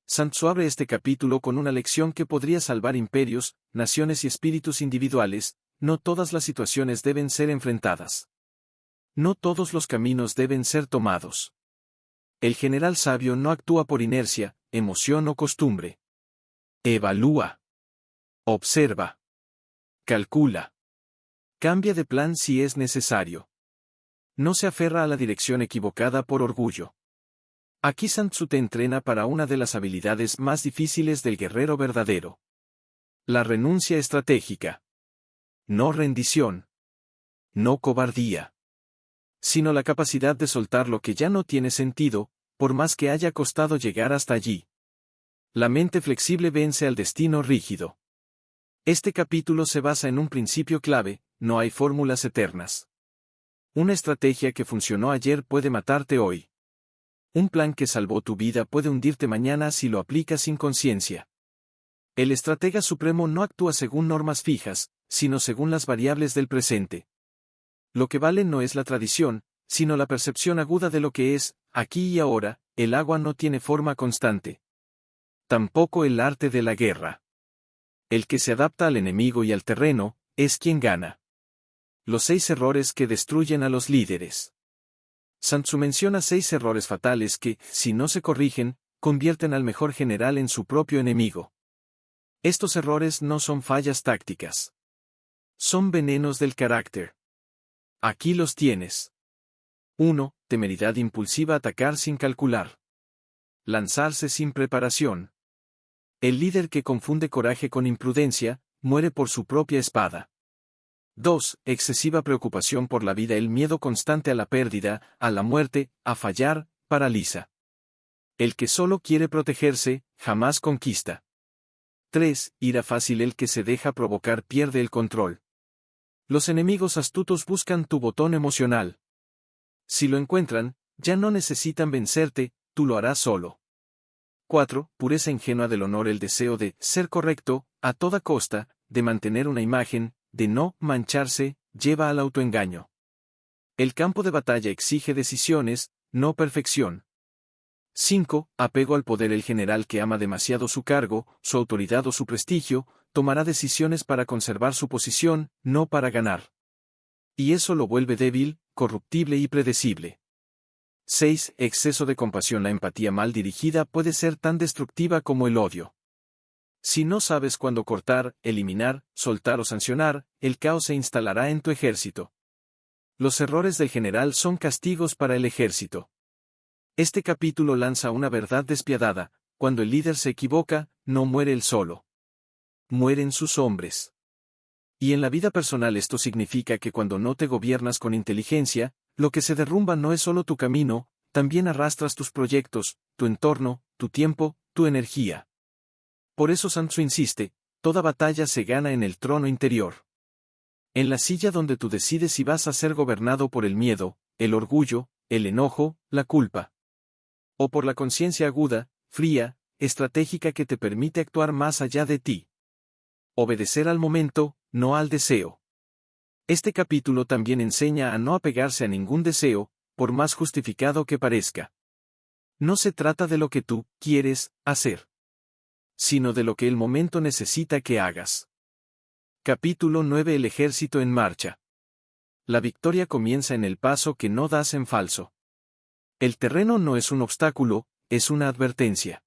Sun Tzu abre este capítulo con una lección que podría salvar imperios, naciones y espíritus individuales. No todas las situaciones deben ser enfrentadas. No todos los caminos deben ser tomados. El general sabio no actúa por inercia, emoción o costumbre. Evalúa. Observa. Calcula. Cambia de plan si es necesario. No se aferra a la dirección equivocada por orgullo. Aquí Sun Tzu te entrena para una de las habilidades más difíciles del guerrero verdadero. La renuncia estratégica. No rendición. No cobardía. Sino la capacidad de soltar lo que ya no tiene sentido, por más que haya costado llegar hasta allí. La mente flexible vence al destino rígido. Este capítulo se basa en un principio clave: no hay fórmulas eternas. Una estrategia que funcionó ayer puede matarte hoy. Un plan que salvó tu vida puede hundirte mañana si lo aplicas sin conciencia. El estratega supremo no actúa según normas fijas, sino según las variables del presente. Lo que vale no es la tradición, sino la percepción aguda de lo que es, aquí y ahora. El agua no tiene forma constante. Tampoco el arte de la guerra. El que se adapta al enemigo y al terreno, es quien gana. Los 6 errores que destruyen a los líderes. Sun Tzu menciona 6 errores fatales que, si no se corrigen, convierten al mejor general en su propio enemigo. Estos errores no son fallas tácticas. Son venenos del carácter. Aquí los tienes. 1. Temeridad impulsiva: atacar sin calcular. Lanzarse sin preparación. El líder que confunde coraje con imprudencia, muere por su propia espada. 2. Excesiva preocupación por la vida: el miedo constante a la pérdida, a la muerte, a fallar, paraliza. El que solo quiere protegerse, jamás conquista. 3. Ira fácil: el que se deja provocar pierde el control. Los enemigos astutos buscan tu botón emocional. Si lo encuentran, ya no necesitan vencerte, tú lo harás solo. 4. Pureza ingenua del honor: el deseo de ser correcto, a toda costa, de mantener una imagen, de no mancharse, lleva al autoengaño. El campo de batalla exige decisiones, no perfección. 5. Apego al poder: el general que ama demasiado su cargo, su autoridad o su prestigio, tomará decisiones para conservar su posición, no para ganar. Y eso lo vuelve débil, corruptible y predecible. 6. Exceso de compasión: la empatía mal dirigida puede ser tan destructiva como el odio. Si no sabes cuándo cortar, eliminar, soltar o sancionar, el caos se instalará en tu ejército. Los errores del general son castigos para el ejército. Este capítulo lanza una verdad despiadada: cuando el líder se equivoca, no muere él solo. Mueren sus hombres. Y en la vida personal esto significa que cuando no te gobiernas con inteligencia, lo que se derrumba no es solo tu camino, también arrastras tus proyectos, tu entorno, tu tiempo, tu energía. Por eso Sun Tzu insiste: toda batalla se gana en el trono interior. En la silla donde tú decides si vas a ser gobernado por el miedo, el orgullo, el enojo, la culpa. O por la conciencia aguda, fría, estratégica que te permite actuar más allá de ti. Obedecer al momento, no al deseo. Este capítulo también enseña a no apegarse a ningún deseo, por más justificado que parezca. No se trata de lo que tú quieres hacer, sino de lo que el momento necesita que hagas. Capítulo 9. El ejército en marcha. La victoria comienza en el paso que no das en falso. El terreno no es un obstáculo, es una advertencia.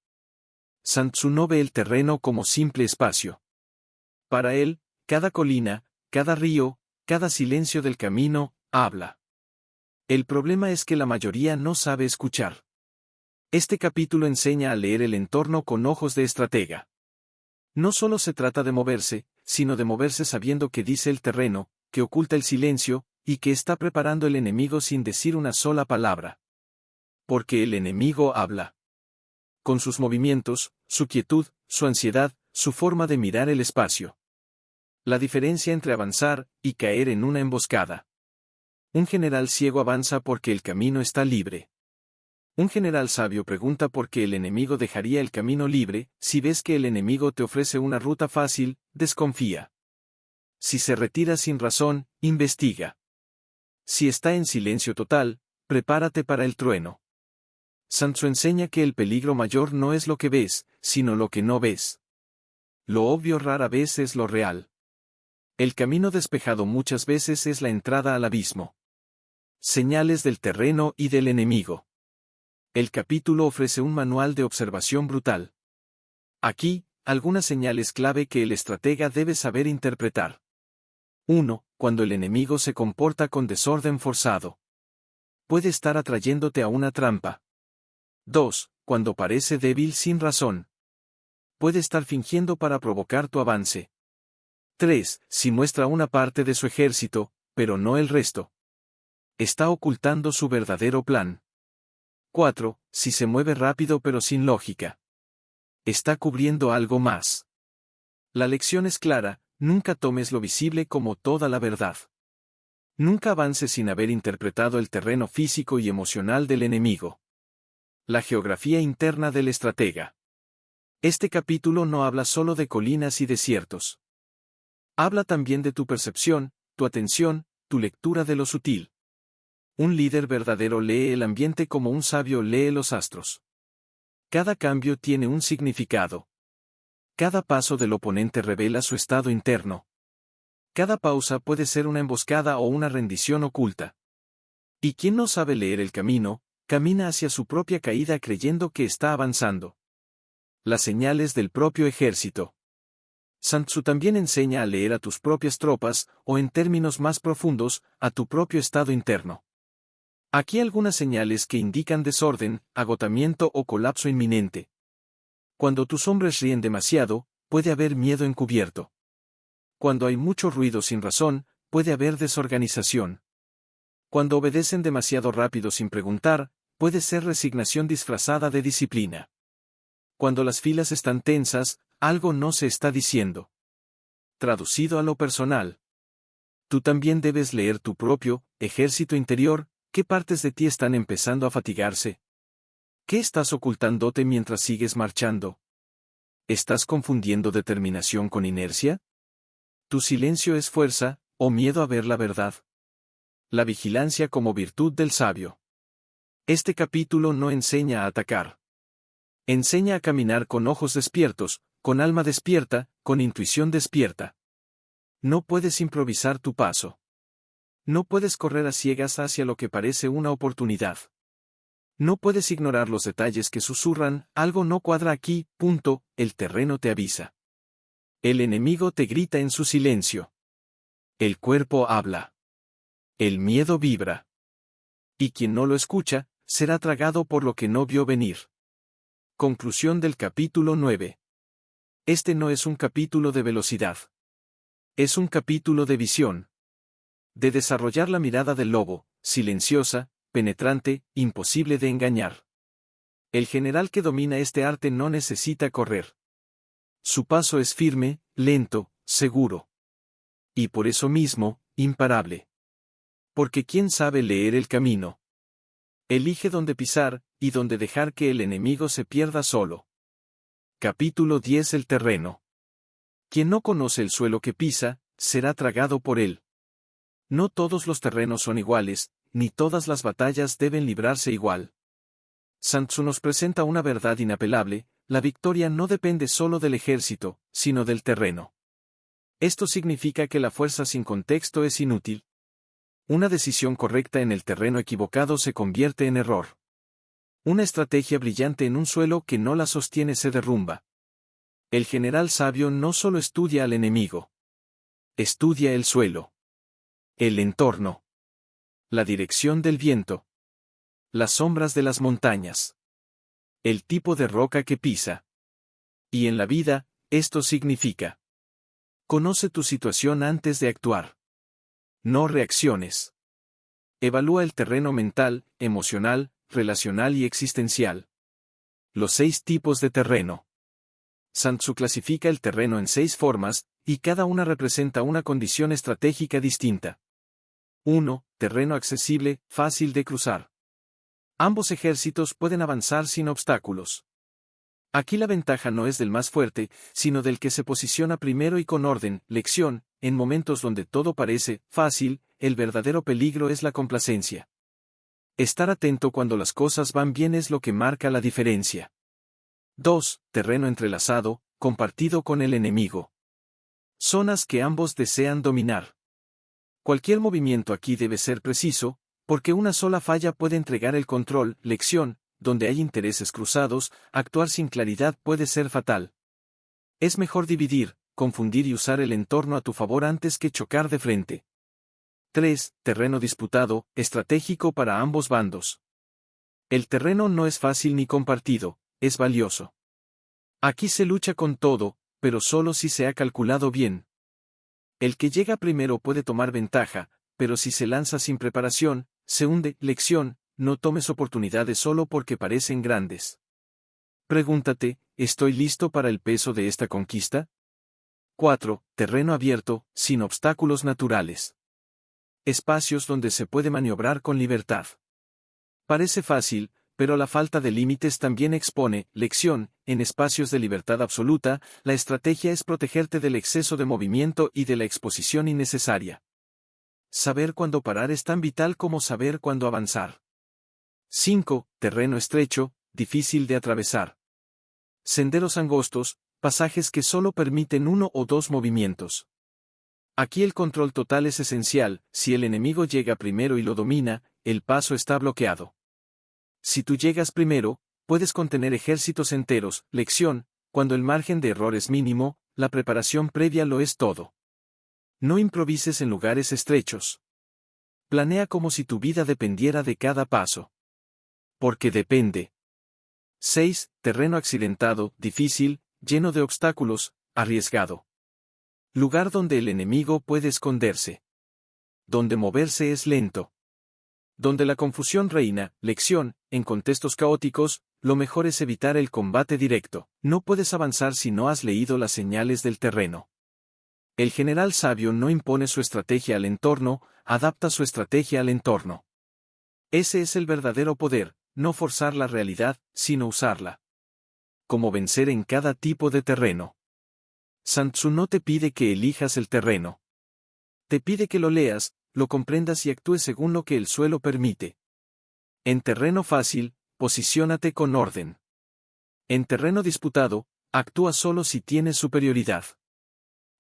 Sun Tzu no ve el terreno como simple espacio. Para él, cada colina, cada río, cada silencio del camino, habla. El problema es que la mayoría no sabe escuchar. Este capítulo enseña a leer el entorno con ojos de estratega. No solo se trata de moverse, sino de moverse sabiendo que dice el terreno, que oculta el silencio, y que está preparando el enemigo sin decir una sola palabra. Porque el enemigo habla. Con sus movimientos, su quietud, su ansiedad, su forma de mirar el espacio. La diferencia entre avanzar y caer en una emboscada. Un general ciego avanza porque el camino está libre. Un general sabio pregunta por qué el enemigo dejaría el camino libre. Si ves que el enemigo te ofrece una ruta fácil, desconfía. Si se retira sin razón, investiga. Si está en silencio total, prepárate para el trueno. Sun Tzu enseña que el peligro mayor no es lo que ves, sino lo que no ves. Lo obvio rara vez es lo real. El camino despejado muchas veces es la entrada al abismo. Señales del terreno y del enemigo. El capítulo ofrece un manual de observación brutal. Aquí, algunas señales clave que el estratega debe saber interpretar. 1. Cuando el enemigo se comporta con desorden forzado. Puede estar atrayéndote a una trampa. 2. Cuando parece débil sin razón. Puede estar fingiendo para provocar tu avance. 3. Si muestra una parte de su ejército, pero no el resto. Está ocultando su verdadero plan. 4. Si se mueve rápido pero sin lógica. Está cubriendo algo más. La lección es clara, nunca tomes lo visible como toda la verdad. Nunca avances sin haber interpretado el terreno físico y emocional del enemigo. La geografía interna del estratega. Este capítulo no habla solo de colinas y desiertos. Habla también de tu percepción, tu atención, tu lectura de lo sutil. Un líder verdadero lee el ambiente como un sabio lee los astros. Cada cambio tiene un significado. Cada paso del oponente revela su estado interno. Cada pausa puede ser una emboscada o una rendición oculta. Y quien no sabe leer el camino, camina hacia su propia caída creyendo que está avanzando. Las señales del propio ejército. Sun Tzu también enseña a leer a tus propias tropas, o en términos más profundos, a tu propio estado interno. Aquí algunas señales que indican desorden, agotamiento o colapso inminente. Cuando tus hombres ríen demasiado, puede haber miedo encubierto. Cuando hay mucho ruido sin razón, puede haber desorganización. Cuando obedecen demasiado rápido sin preguntar, puede ser resignación disfrazada de disciplina. Cuando las filas están tensas, algo no se está diciendo. Traducido a lo personal. Tú también debes leer tu propio ejército interior. ¿Qué partes de ti están empezando a fatigarse? ¿Qué estás ocultándote mientras sigues marchando? ¿Estás confundiendo determinación con inercia? ¿Tu silencio es fuerza, o miedo a ver la verdad? La vigilancia como virtud del sabio. Este capítulo no enseña a atacar. Enseña a caminar con ojos despiertos, con alma despierta, con intuición despierta. No puedes improvisar tu paso. No puedes correr a ciegas hacia lo que parece una oportunidad. No puedes ignorar los detalles que susurran, algo no cuadra aquí, punto, el terreno te avisa. El enemigo te grita en su silencio. El cuerpo habla. El miedo vibra. Y quien no lo escucha, será tragado por lo que no vio venir. Conclusión del capítulo 9. Este no es un capítulo de velocidad. Es un capítulo de visión. De desarrollar la mirada del lobo, silenciosa, penetrante, imposible de engañar. El general que domina este arte no necesita correr. Su paso es firme, lento, seguro. Y por eso mismo, imparable. Porque ¿quién sabe leer el camino? Elige dónde pisar, y dónde dejar que el enemigo se pierda solo. Capítulo 10. El terreno. Quien no conoce el suelo que pisa, será tragado por él. No todos los terrenos son iguales, ni todas las batallas deben librarse igual. Sun Tzu nos presenta una verdad inapelable: la victoria no depende solo del ejército, sino del terreno. Esto significa que la fuerza sin contexto es inútil. Una decisión correcta en el terreno equivocado se convierte en error. Una estrategia brillante en un suelo que no la sostiene se derrumba. El general sabio no solo estudia al enemigo. Estudia el suelo. El entorno. La dirección del viento. Las sombras de las montañas. El tipo de roca que pisa. Y en la vida, esto significa: conoce tu situación antes de actuar. No reacciones. Evalúa el terreno mental, emocional, relacional y existencial. Los 6 tipos de terreno. Sun Tzu clasifica el terreno en 6 formas, y cada una representa una condición estratégica distinta. 1. Terreno accesible, fácil de cruzar. Ambos ejércitos pueden avanzar sin obstáculos. Aquí la ventaja no es del más fuerte, sino del que se posiciona primero y con orden. Lección: en momentos donde todo parece fácil, el verdadero peligro es la complacencia. Estar atento cuando las cosas van bien es lo que marca la diferencia. 2. Terreno entrelazado, compartido con el enemigo. Zonas que ambos desean dominar. Cualquier movimiento aquí debe ser preciso, porque una sola falla puede entregar el control. Lección: donde hay intereses cruzados, actuar sin claridad puede ser fatal. Es mejor dividir, confundir y usar el entorno a tu favor antes que chocar de frente. 3. Terreno disputado, estratégico para ambos bandos. El terreno no es fácil ni compartido, es valioso. Aquí se lucha con todo, pero solo si se ha calculado bien. El que llega primero puede tomar ventaja, pero si se lanza sin preparación, se hunde. Lección: no tomes oportunidades solo porque parecen grandes. Pregúntate: ¿estoy listo para el peso de esta conquista? 4. Terreno abierto, sin obstáculos naturales. Espacios donde se puede maniobrar con libertad. Parece fácil, pero la falta de límites también expone. Lección: en espacios de libertad absoluta, la estrategia es protegerte del exceso de movimiento y de la exposición innecesaria. Saber cuándo parar es tan vital como saber cuándo avanzar. 5. Terreno estrecho, difícil de atravesar. Senderos angostos, pasajes que solo permiten 1 o 2 movimientos. Aquí el control total es esencial. Si el enemigo llega primero y lo domina, el paso está bloqueado. Si tú llegas primero, puedes contener ejércitos enteros. Lección: cuando el margen de error es mínimo, la preparación previa lo es todo. No improvises en lugares estrechos. Planea como si tu vida dependiera de cada paso. Porque depende. 6. Terreno accidentado, difícil, lleno de obstáculos, arriesgado. Lugar donde el enemigo puede esconderse. Donde moverse es lento. Donde la confusión reina. Lección: en contextos caóticos, lo mejor es evitar el combate directo. No puedes avanzar si no has leído las señales del terreno. El general sabio no impone su estrategia al entorno, adapta su estrategia al entorno. Ese es el verdadero poder: no forzar la realidad, sino usarla. Cómo vencer en cada tipo de terreno. Sun Tzu no te pide que elijas el terreno. Te pide que lo leas, lo comprendas y actúes según lo que el suelo permite. En terreno fácil, posiciónate con orden. En terreno disputado, actúa solo si tienes superioridad.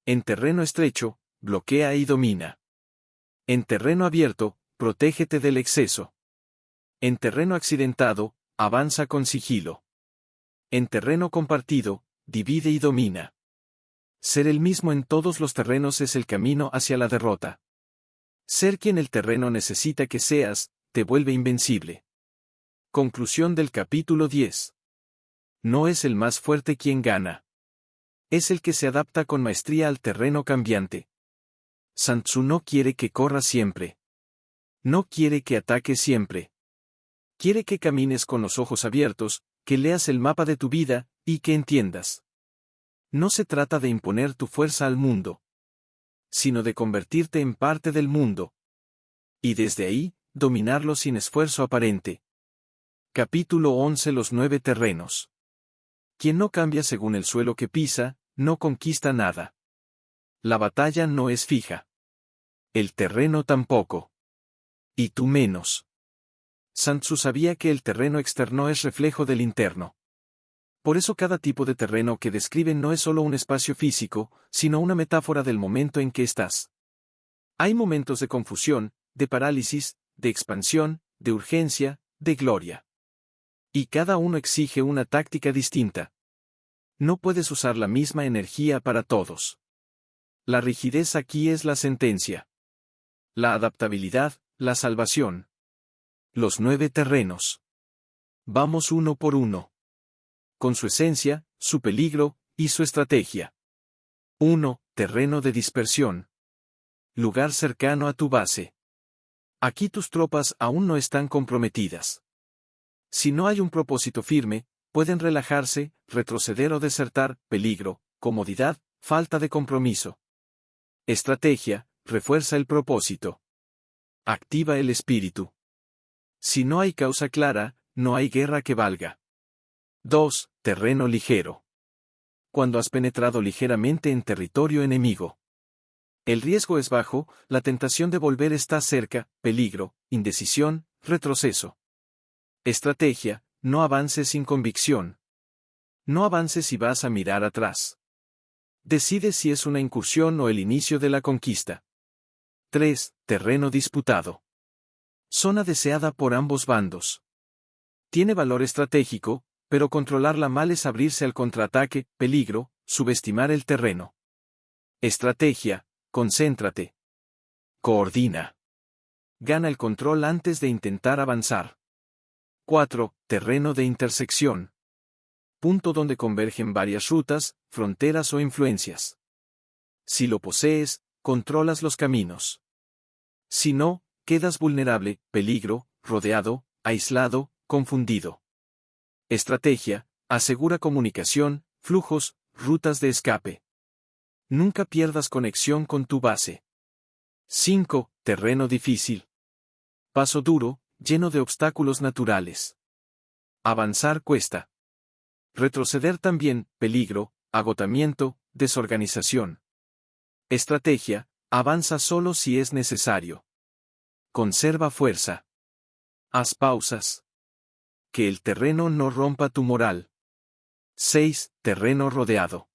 En terreno estrecho, bloquea y domina. En terreno abierto, protégete del exceso. En terreno accidentado, avanza con sigilo. En terreno compartido, divide y domina. Ser el mismo en todos los terrenos es el camino hacia la derrota. Ser quien el terreno necesita que seas, te vuelve invencible. Conclusión del capítulo 10. No es el más fuerte quien gana. Es el que se adapta con maestría al terreno cambiante. Sun Tzu no quiere que corras siempre. No quiere que ataques siempre. Quiere que camines con los ojos abiertos, que leas el mapa de tu vida, y que entiendas. No se trata de imponer tu fuerza al mundo, sino de convertirte en parte del mundo. Y desde ahí, dominarlo sin esfuerzo aparente. Capítulo 11. Los 9 terrenos. Quien no cambia según el suelo que pisa, no conquista nada. La batalla no es fija. El terreno tampoco. Y tú menos. Sun Tzu sabía que el terreno externo es reflejo del interno. Por eso cada tipo de terreno que describe no es solo un espacio físico, sino una metáfora del momento en que estás. Hay momentos de confusión, de parálisis, de expansión, de urgencia, de gloria. Y cada uno exige una táctica distinta. No puedes usar la misma energía para todos. La rigidez aquí es la sentencia. La adaptabilidad, la salvación. Los 9 terrenos. Vamos uno por uno. Con su esencia, su peligro, y su estrategia. 1. Terreno de dispersión. Lugar cercano a tu base. Aquí tus tropas aún no están comprometidas. Si no hay un propósito firme, pueden relajarse, retroceder o desertar, peligro, comodidad, falta de compromiso. Estrategia, refuerza el propósito. Activa el espíritu. Si no hay causa clara, no hay guerra que valga. 2. Terreno ligero. Cuando has penetrado ligeramente en territorio enemigo. El riesgo es bajo, la tentación de volver está cerca, peligro, indecisión, retroceso. Estrategia, no avances sin convicción. No avances si vas a mirar atrás. Decide si es una incursión o el inicio de la conquista. 3. Terreno disputado. Zona deseada por ambos bandos. Tiene valor estratégico, pero controlarla mal es abrirse al contraataque, peligro, subestimar el terreno. Estrategia, concéntrate. Coordina. Gana el control antes de intentar avanzar. 4. Terreno de intersección. Punto donde convergen varias rutas, fronteras o influencias. Si lo posees, controlas los caminos. Si no, quedas vulnerable, peligro, rodeado, aislado, confundido. Estrategia, asegura comunicación, flujos, rutas de escape. Nunca pierdas conexión con tu base. 5. Terreno difícil. Paso duro, lleno de obstáculos naturales. Avanzar cuesta. Retroceder también, peligro, agotamiento, desorganización. Estrategia, avanza solo si es necesario. Conserva fuerza. Haz pausas. Que el terreno no rompa tu moral. 6. Terreno rodeado.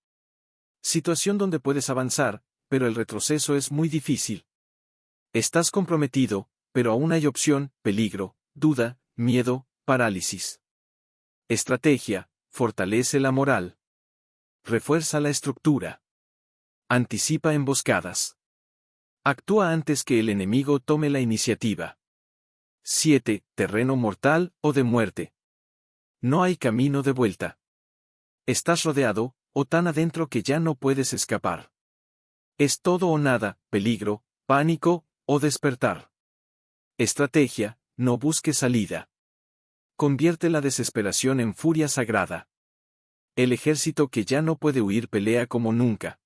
Situación donde puedes avanzar, pero el retroceso es muy difícil. Estás comprometido, pero aún hay opción, peligro, duda, miedo, parálisis. Estrategia, fortalece la moral. Refuerza la estructura. Anticipa emboscadas. Actúa antes que el enemigo tome la iniciativa. 7. Terreno mortal o de muerte. No hay camino de vuelta. Estás rodeado, o tan adentro que ya no puedes escapar. Es todo o nada, peligro, pánico, o despertar. Estrategia, no busques salida. Convierte la desesperación en furia sagrada. El ejército que ya no puede huir pelea como nunca.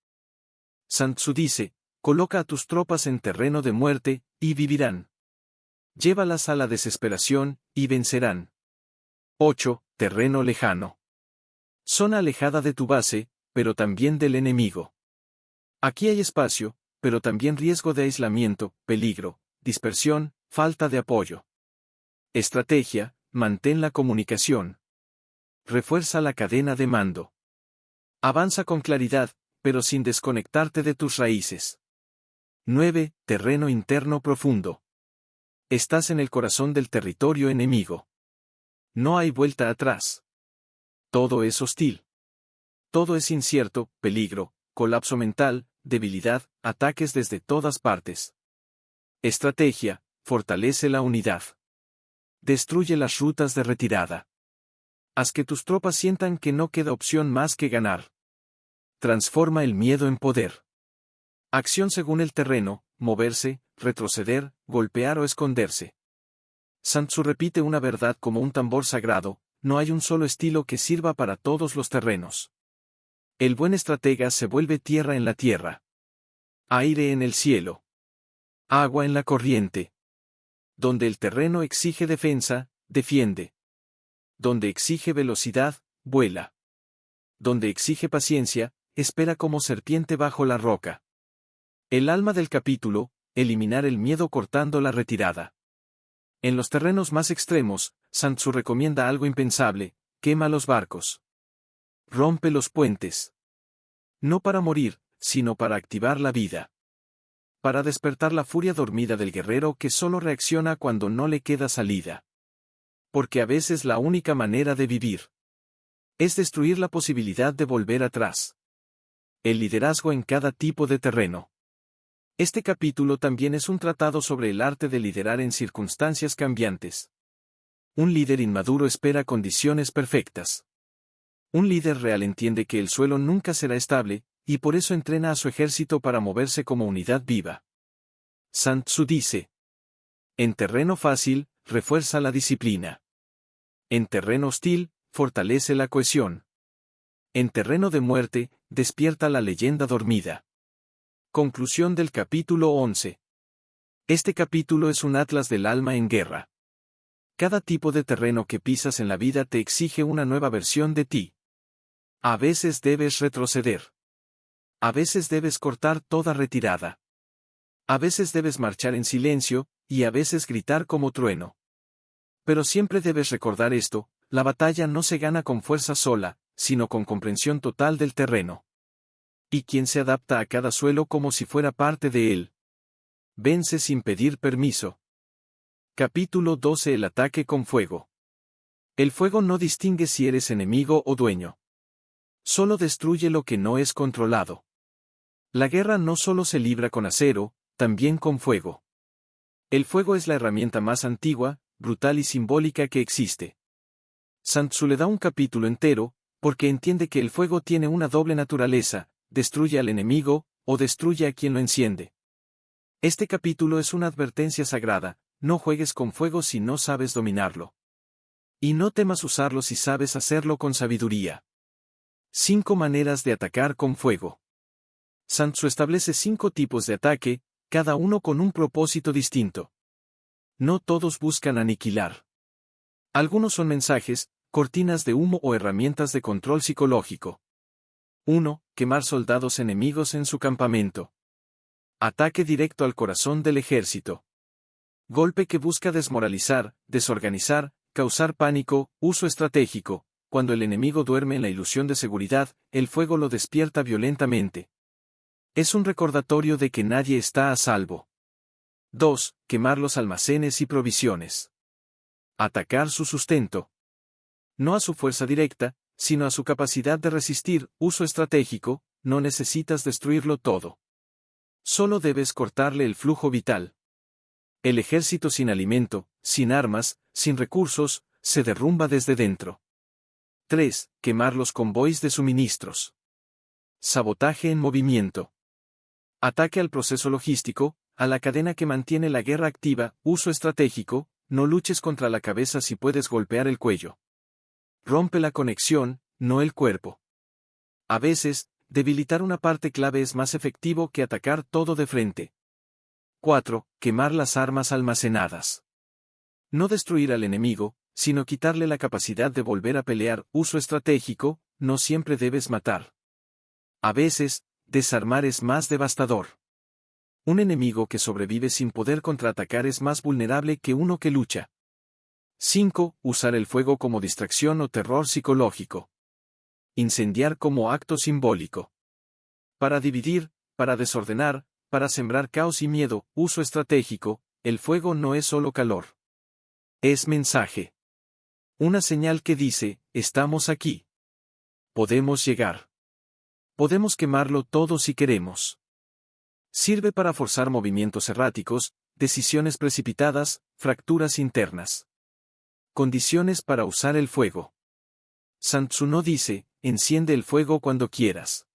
Sun Tzu dice, coloca a tus tropas en terreno de muerte, y vivirán. Llévalas a la desesperación, y vencerán. 8. Terreno lejano. Zona alejada de tu base, pero también del enemigo. Aquí hay espacio, pero también riesgo de aislamiento, peligro, dispersión, falta de apoyo. Estrategia, mantén la comunicación. Refuerza la cadena de mando. Avanza con claridad, pero sin desconectarte de tus raíces. 9. Terreno interno profundo. Estás en el corazón del territorio enemigo. No hay vuelta atrás. Todo es hostil. Todo es incierto, peligro, colapso mental, debilidad, ataques desde todas partes. Estrategia, fortalece la unidad. Destruye las rutas de retirada. Haz que tus tropas sientan que no queda opción más que ganar. Transforma el miedo en poder. Acción según el terreno, moverse, retroceder, golpear o esconderse. Sun Tzu repite una verdad como un tambor sagrado, no hay un solo estilo que sirva para todos los terrenos. El buen estratega se vuelve tierra en la tierra. Aire en el cielo. Agua en la corriente. Donde el terreno exige defensa, defiende. Donde exige velocidad, vuela. Donde exige paciencia, espera como serpiente bajo la roca. El alma del capítulo, eliminar el miedo cortando la retirada. En los terrenos más extremos, Sun Tzu recomienda algo impensable: quema los barcos. Rompe los puentes. No para morir, sino para activar la vida. Para despertar la furia dormida del guerrero que solo reacciona cuando no le queda salida. Porque a veces la única manera de vivir es destruir la posibilidad de volver atrás. El liderazgo en cada tipo de terreno. Este capítulo también es un tratado sobre el arte de liderar en circunstancias cambiantes. Un líder inmaduro espera condiciones perfectas. Un líder real entiende que el suelo nunca será estable, y por eso entrena a su ejército para moverse como unidad viva. Sun Tzu dice: en terreno fácil, refuerza la disciplina. En terreno hostil, fortalece la cohesión. En terreno de muerte, despierta la leyenda dormida. Conclusión del capítulo 11. Este capítulo es un atlas del alma en guerra. Cada tipo de terreno que pisas en la vida te exige una nueva versión de ti. A veces debes retroceder. A veces debes cortar toda retirada. A veces debes marchar en silencio, y a veces gritar como trueno. Pero siempre debes recordar esto: la batalla no se gana con fuerza sola, sino con comprensión total del terreno. Y quien se adapta a cada suelo como si fuera parte de él, vence sin pedir permiso. Capítulo 12. El ataque con fuego. El fuego no distingue si eres enemigo o dueño. Solo destruye lo que no es controlado. La guerra no solo se libra con acero, también con fuego. El fuego es la herramienta más antigua, brutal y simbólica que existe. Sun Tzu le da un capítulo entero, porque entiende que el fuego tiene una doble naturaleza: destruye al enemigo, o destruye a quien lo enciende. Este capítulo es una advertencia sagrada: no juegues con fuego si no sabes dominarlo. Y no temas usarlo si sabes hacerlo con sabiduría. 5 maneras de atacar con fuego. Sun Tzu establece 5 tipos de ataque, cada uno con un propósito distinto. No todos buscan aniquilar. Algunos son mensajes, cortinas de humo o herramientas de control psicológico. 1. Quemar soldados enemigos en su campamento. Ataque directo al corazón del ejército. Golpe que busca desmoralizar, desorganizar, causar pánico. Uso estratégico: cuando el enemigo duerme en la ilusión de seguridad, el fuego lo despierta violentamente. Es un recordatorio de que nadie está a salvo. 2. Quemar los almacenes y provisiones. Atacar su sustento. No a su fuerza directa, sino a su capacidad de resistir. Uso estratégico: no necesitas destruirlo todo. Solo debes cortarle el flujo vital. El ejército sin alimento, sin armas, sin recursos, se derrumba desde dentro. 3. Quemar los convoys de suministros. Sabotaje en movimiento. Ataque al proceso logístico, a la cadena que mantiene la guerra activa. Uso estratégico: no luches contra la cabeza si puedes golpear el cuello. Rompe la conexión, no el cuerpo. A veces, debilitar una parte clave es más efectivo que atacar todo de frente. 4. Quemar las armas almacenadas. No destruir al enemigo, sino quitarle la capacidad de volver a pelear. Uso estratégico: no siempre debes matar. A veces, desarmar es más devastador. Un enemigo que sobrevive sin poder contraatacar es más vulnerable que uno que lucha. 5. Usar el fuego como distracción o terror psicológico. Incendiar como acto simbólico. Para dividir, para desordenar, para sembrar caos y miedo. Uso estratégico: el fuego no es solo calor. Es mensaje. Una señal que dice: estamos aquí. Podemos llegar. Podemos quemarlo todo si queremos. Sirve para forzar movimientos erráticos, decisiones precipitadas, fracturas internas. Condiciones para usar el fuego. Sun Tzu no dice: enciende el fuego cuando quieras.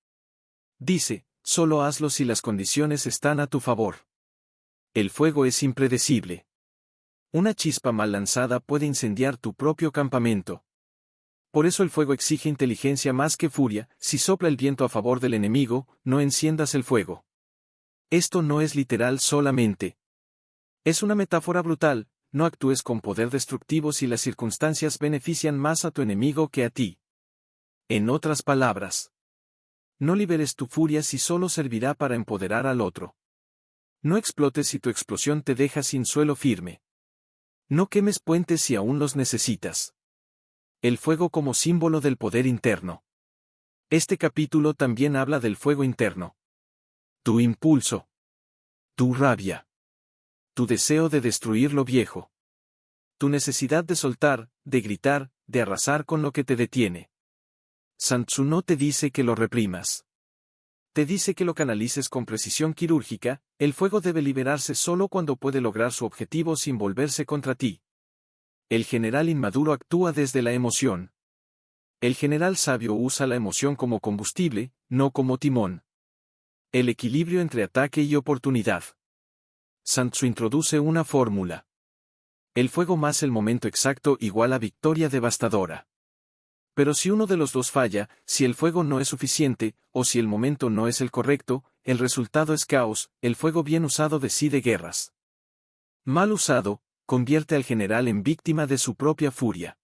Dice: solo hazlo si las condiciones están a tu favor. El fuego es impredecible. Una chispa mal lanzada puede incendiar tu propio campamento. Por eso el fuego exige inteligencia más que furia. Si sopla el viento a favor del enemigo, no enciendas el fuego. Esto no es literal solamente. Es una metáfora brutal: no actúes con poder destructivo si las circunstancias benefician más a tu enemigo que a ti. En otras palabras, no liberes tu furia si solo servirá para empoderar al otro. No explotes si tu explosión te deja sin suelo firme. No quemes puentes si aún los necesitas. El fuego como símbolo del poder interno. Este capítulo también habla del fuego interno. Tu impulso. Tu rabia. Tu deseo de destruir lo viejo. Tu necesidad de soltar, de gritar, de arrasar con lo que te detiene. Sun Tzu no te dice que lo reprimas. Te dice que lo canalices con precisión quirúrgica. El fuego debe liberarse solo cuando puede lograr su objetivo sin volverse contra ti. El general inmaduro actúa desde la emoción. El general sabio usa la emoción como combustible, no como timón. El equilibrio entre ataque y oportunidad. Sun Tzu introduce una fórmula. El fuego más el momento exacto igual a victoria devastadora. Pero si uno de los dos falla, si el fuego no es suficiente, o si el momento no es el correcto, el resultado es caos. El fuego bien usado decide guerras. Mal usado, convierte al general en víctima de su propia furia.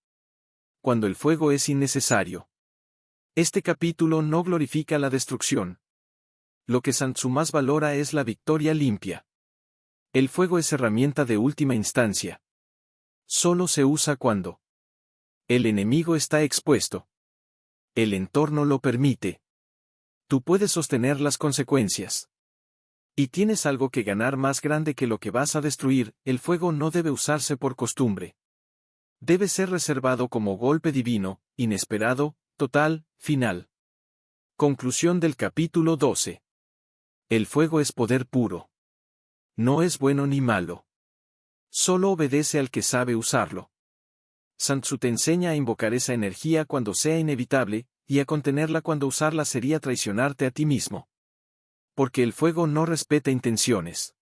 Cuando el fuego es innecesario. Este capítulo no glorifica la destrucción. Lo que Sun Tzu más valora es la victoria limpia. El fuego es herramienta de última instancia. Solo se usa cuando el enemigo está expuesto. El entorno lo permite. Tú puedes sostener las consecuencias. Y tienes algo que ganar más grande que lo que vas a destruir. El fuego no debe usarse por costumbre. Debe ser reservado como golpe divino, inesperado, total, final. Conclusión del capítulo 12. El fuego es poder puro. No es bueno ni malo. Solo obedece al que sabe usarlo. Sun Tzu te enseña a invocar esa energía cuando sea inevitable, y a contenerla cuando usarla sería traicionarte a ti mismo. Porque el fuego no respeta intenciones.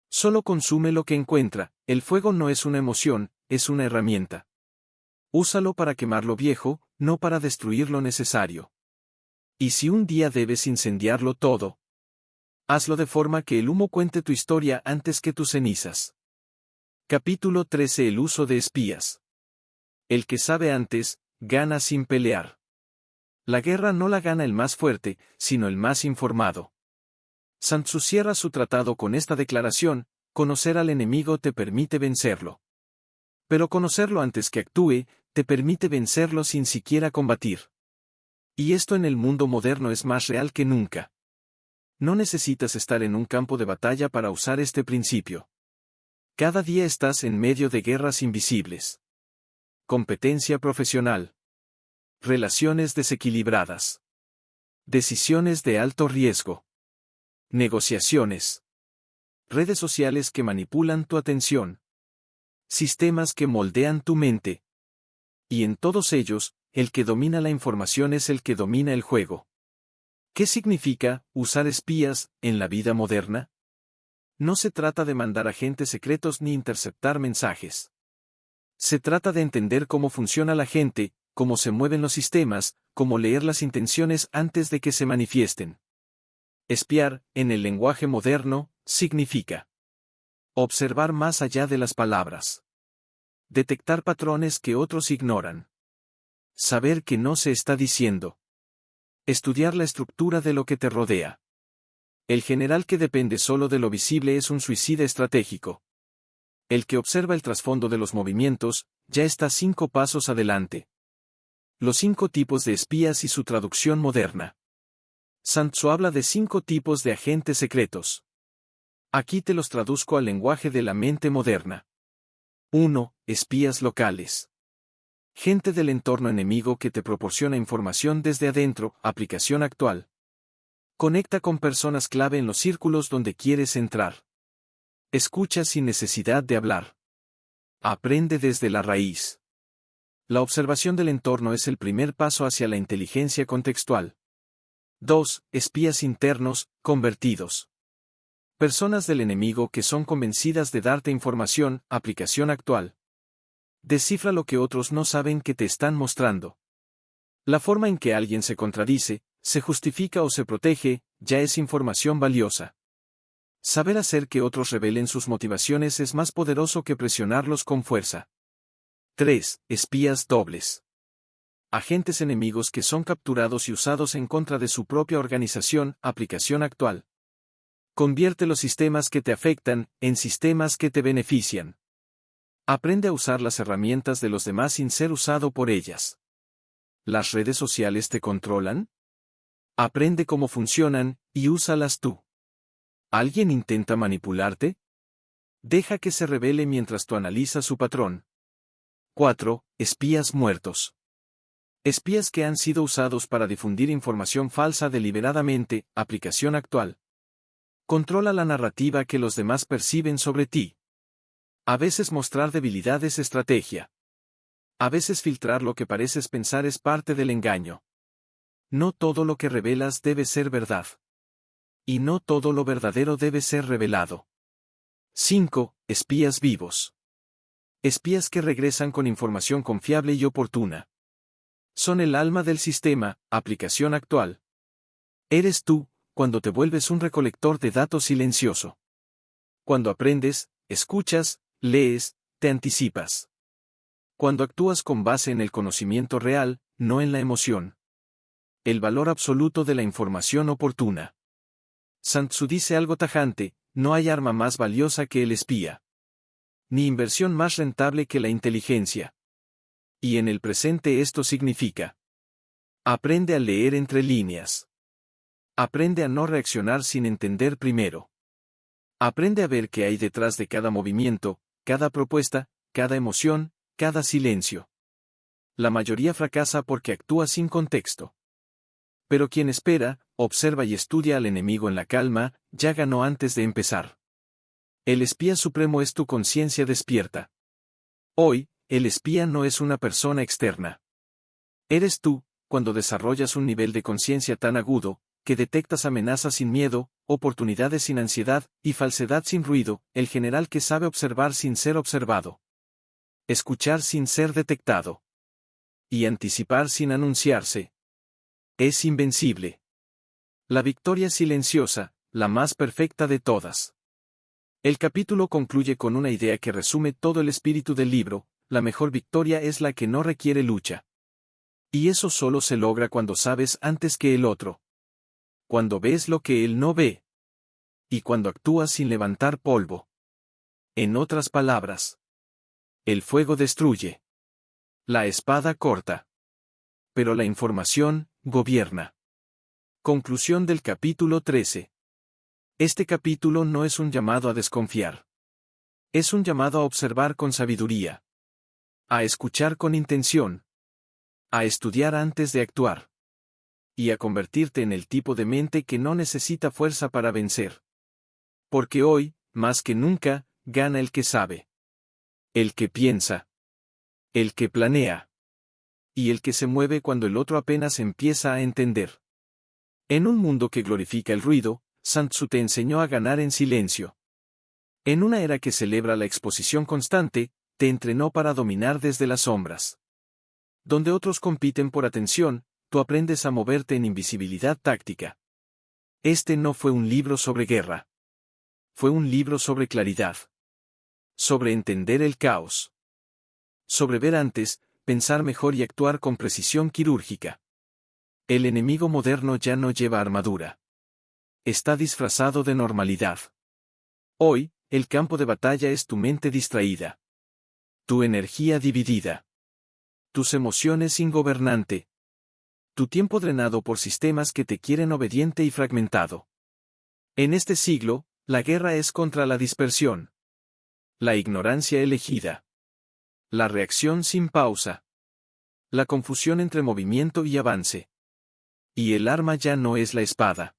Solo consume lo que encuentra. El fuego no es una emoción, es una herramienta. Úsalo para quemar lo viejo, no para destruir lo necesario. Y si un día debes incendiarlo todo, hazlo de forma que el humo cuente tu historia antes que tus cenizas. Capítulo 13. El uso de espías. El que sabe antes, gana sin pelear. La guerra no la gana el más fuerte, sino el más informado. Sun Tzu cierra su tratado con esta declaración: conocer al enemigo te permite vencerlo. Pero conocerlo antes que actúe, te permite vencerlo sin siquiera combatir. Y esto en el mundo moderno es más real que nunca. No necesitas estar en un campo de batalla para usar este principio. Cada día estás en medio de guerras invisibles. Competencia profesional. Relaciones desequilibradas. Decisiones de alto riesgo. Negociaciones. Redes sociales que manipulan tu atención. Sistemas que moldean tu mente. Y en todos ellos, el que domina la información es el que domina el juego. ¿Qué significa usar espías en la vida moderna? No se trata de mandar agentes secretos ni interceptar mensajes. Se trata de entender cómo funciona la gente, cómo se mueven los sistemas, cómo leer las intenciones antes de que se manifiesten. Espiar, en el lenguaje moderno, significa observar más allá de las palabras. Detectar patrones que otros ignoran. Saber que no se está diciendo. Estudiar la estructura de lo que te rodea. El general que depende solo de lo visible es un suicida estratégico. El que observa el trasfondo de los movimientos, ya está 5 pasos adelante. Los 5 tipos de espías y su traducción moderna. Sun Tzu habla de 5 tipos de agentes secretos. Aquí te los traduzco al lenguaje de la mente moderna. 1. Espías locales. Gente del entorno enemigo que te proporciona información desde adentro. Aplicación actual. Conecta con personas clave en los círculos donde quieres entrar. Escucha sin necesidad de hablar. Aprende desde la raíz. La observación del entorno es el primer paso hacia la inteligencia contextual. 2. Espías internos, convertidos. Personas del enemigo que son convencidas de darte información. Aplicación actual. Descifra lo que otros no saben que te están mostrando. La forma en que alguien se contradice, se justifica o se protege, ya es información valiosa. Saber hacer que otros revelen sus motivaciones es más poderoso que presionarlos con fuerza. 3. Espías dobles. Agentes enemigos que son capturados y usados en contra de su propia organización, aplicación actual. Convierte los sistemas que te afectan en sistemas que te benefician. Aprende a usar las herramientas de los demás sin ser usado por ellas. ¿Las redes sociales te controlan? Aprende cómo funcionan y úsalas tú. ¿Alguien intenta manipularte? Deja que se revele mientras tú analizas su patrón. 4. Espías muertos. Espías que han sido usados para difundir información falsa deliberadamente, aplicación actual. Controla la narrativa que los demás perciben sobre ti. A veces mostrar debilidad es estrategia. A veces filtrar lo que pareces pensar es parte del engaño. No todo lo que revelas debe ser verdad. Y no todo lo verdadero debe ser revelado. 5. Espías vivos. Espías que regresan con información confiable y oportuna. Son el alma del sistema, aplicación actual. Eres tú, cuando te vuelves un recolector de datos silencioso. Cuando aprendes, escuchas, lees, te anticipas. Cuando actúas con base en el conocimiento real, no en la emoción. El valor absoluto de la información oportuna. Sun Tzu dice algo tajante: no hay arma más valiosa que el espía. Ni inversión más rentable que la inteligencia. Y en el presente esto significa: aprende a leer entre líneas. Aprende a no reaccionar sin entender primero. Aprende a ver qué hay detrás de cada movimiento, cada propuesta, cada emoción, cada silencio. La mayoría fracasa porque actúa sin contexto. Pero quien espera, observa y estudia al enemigo en la calma, ya ganó antes de empezar. El espía supremo es tu conciencia despierta. Hoy, el espía no es una persona externa. Eres tú, cuando desarrollas un nivel de conciencia tan agudo, que detectas amenazas sin miedo, oportunidades sin ansiedad, y falsedad sin ruido, el general que sabe observar sin ser observado. Escuchar sin ser detectado. Y anticipar sin anunciarse. Es invencible. La victoria silenciosa, la más perfecta de todas. El capítulo concluye con una idea que resume todo el espíritu del libro: la mejor victoria es la que no requiere lucha. Y eso solo se logra cuando sabes antes que el otro. Cuando ves lo que él no ve. Y cuando actúas sin levantar polvo. En otras palabras, el fuego destruye. La espada corta. Pero la información gobierna. Conclusión del capítulo 13. Este capítulo no es un llamado a desconfiar. Es un llamado a observar con sabiduría. A escuchar con intención. A estudiar antes de actuar. Y a convertirte en el tipo de mente que no necesita fuerza para vencer. Porque hoy, más que nunca, gana el que sabe. El que piensa. El que planea. Y el que se mueve cuando el otro apenas empieza a entender. En un mundo que glorifica el ruido, Sun Tzu te enseñó a ganar en silencio. En una era que celebra la exposición constante, te entrenó para dominar desde las sombras. Donde otros compiten por atención, tú aprendes a moverte en invisibilidad táctica. Este no fue un libro sobre guerra. Fue un libro sobre claridad. Sobre entender el caos. Sobre ver antes, pensar mejor y actuar con precisión quirúrgica. El enemigo moderno ya no lleva armadura. Está disfrazado de normalidad. Hoy, el campo de batalla es tu mente distraída. Tu energía dividida. Tus emociones ingobernante. Tu tiempo drenado por sistemas que te quieren obediente y fragmentado. En este siglo, la guerra es contra la dispersión. La ignorancia elegida. La reacción sin pausa. La confusión entre movimiento y avance. Y el arma ya no es la espada.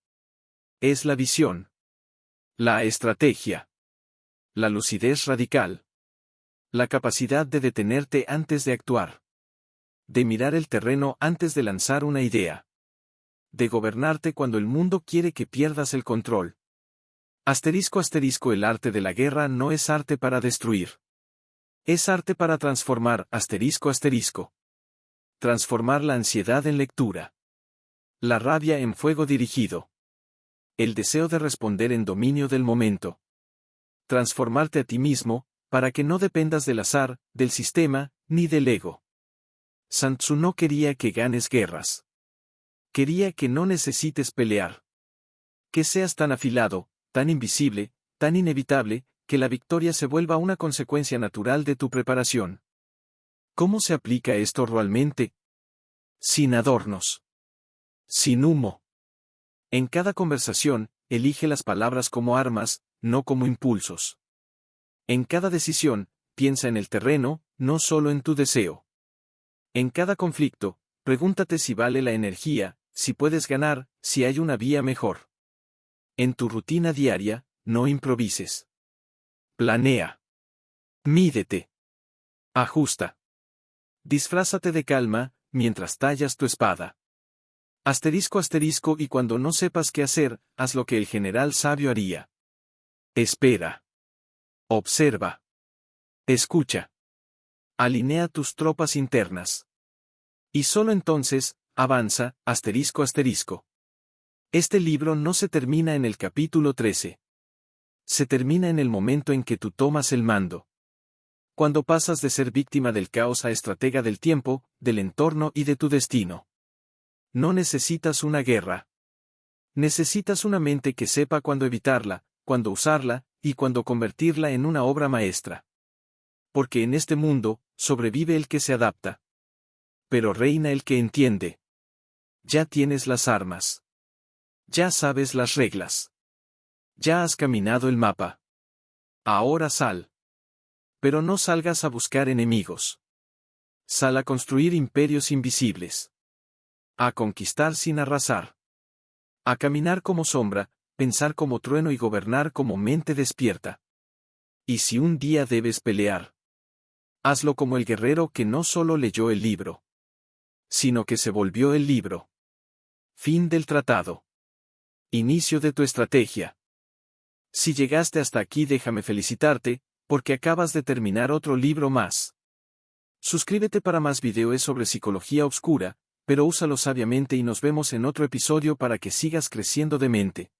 Es la visión. La estrategia. La lucidez radical. La capacidad de detenerte antes de actuar. De mirar el terreno antes de lanzar una idea. De gobernarte cuando el mundo quiere que pierdas el control. *** El arte de la guerra no es arte para destruir. Es arte para transformar. *** Transformar la ansiedad en lectura. La rabia en fuego dirigido. El deseo de responder en dominio del momento. Transformarte a ti mismo, para que no dependas del azar, del sistema, ni del ego. Sun Tzu no quería que ganes guerras. Quería que no necesites pelear. Que seas tan afilado, tan invisible, tan inevitable, que la victoria se vuelva una consecuencia natural de tu preparación. ¿Cómo se aplica esto realmente? Sin adornos. Sin humo. En cada conversación, elige las palabras como armas, no como impulsos. En cada decisión, piensa en el terreno, no solo en tu deseo. En cada conflicto, pregúntate si vale la energía, si puedes ganar, si hay una vía mejor. En tu rutina diaria, no improvises. Planea. Mídete. Ajusta. Disfrázate de calma, mientras tallas tu espada. Asterisco asterisco y cuando no sepas qué hacer, haz lo que el general sabio haría. Espera. Observa. Escucha. Alinea tus tropas internas. Y solo entonces, avanza, asterisco asterisco. Este libro no se termina en el capítulo 13. Se termina en el momento en que tú tomas el mando. Cuando pasas de ser víctima del caos a estratega del tiempo, del entorno y de tu destino. No necesitas una guerra. Necesitas una mente que sepa cuándo evitarla, cuándo usarla, y cuándo convertirla en una obra maestra. Porque en este mundo, sobrevive el que se adapta. Pero reina el que entiende. Ya tienes las armas. Ya sabes las reglas. Ya has caminado el mapa. Ahora sal. Pero no salgas a buscar enemigos. Sal a construir imperios invisibles. A conquistar sin arrasar. A caminar como sombra, pensar como trueno y gobernar como mente despierta. Y si un día debes pelear, hazlo como el guerrero que no solo leyó el libro, sino que se volvió el libro. Fin del tratado. Inicio de tu estrategia. Si llegaste hasta aquí, déjame felicitarte, porque acabas de terminar otro libro más. Suscríbete para más videos sobre psicología oscura, pero úsalo sabiamente y nos vemos en otro episodio para que sigas creciendo de mente.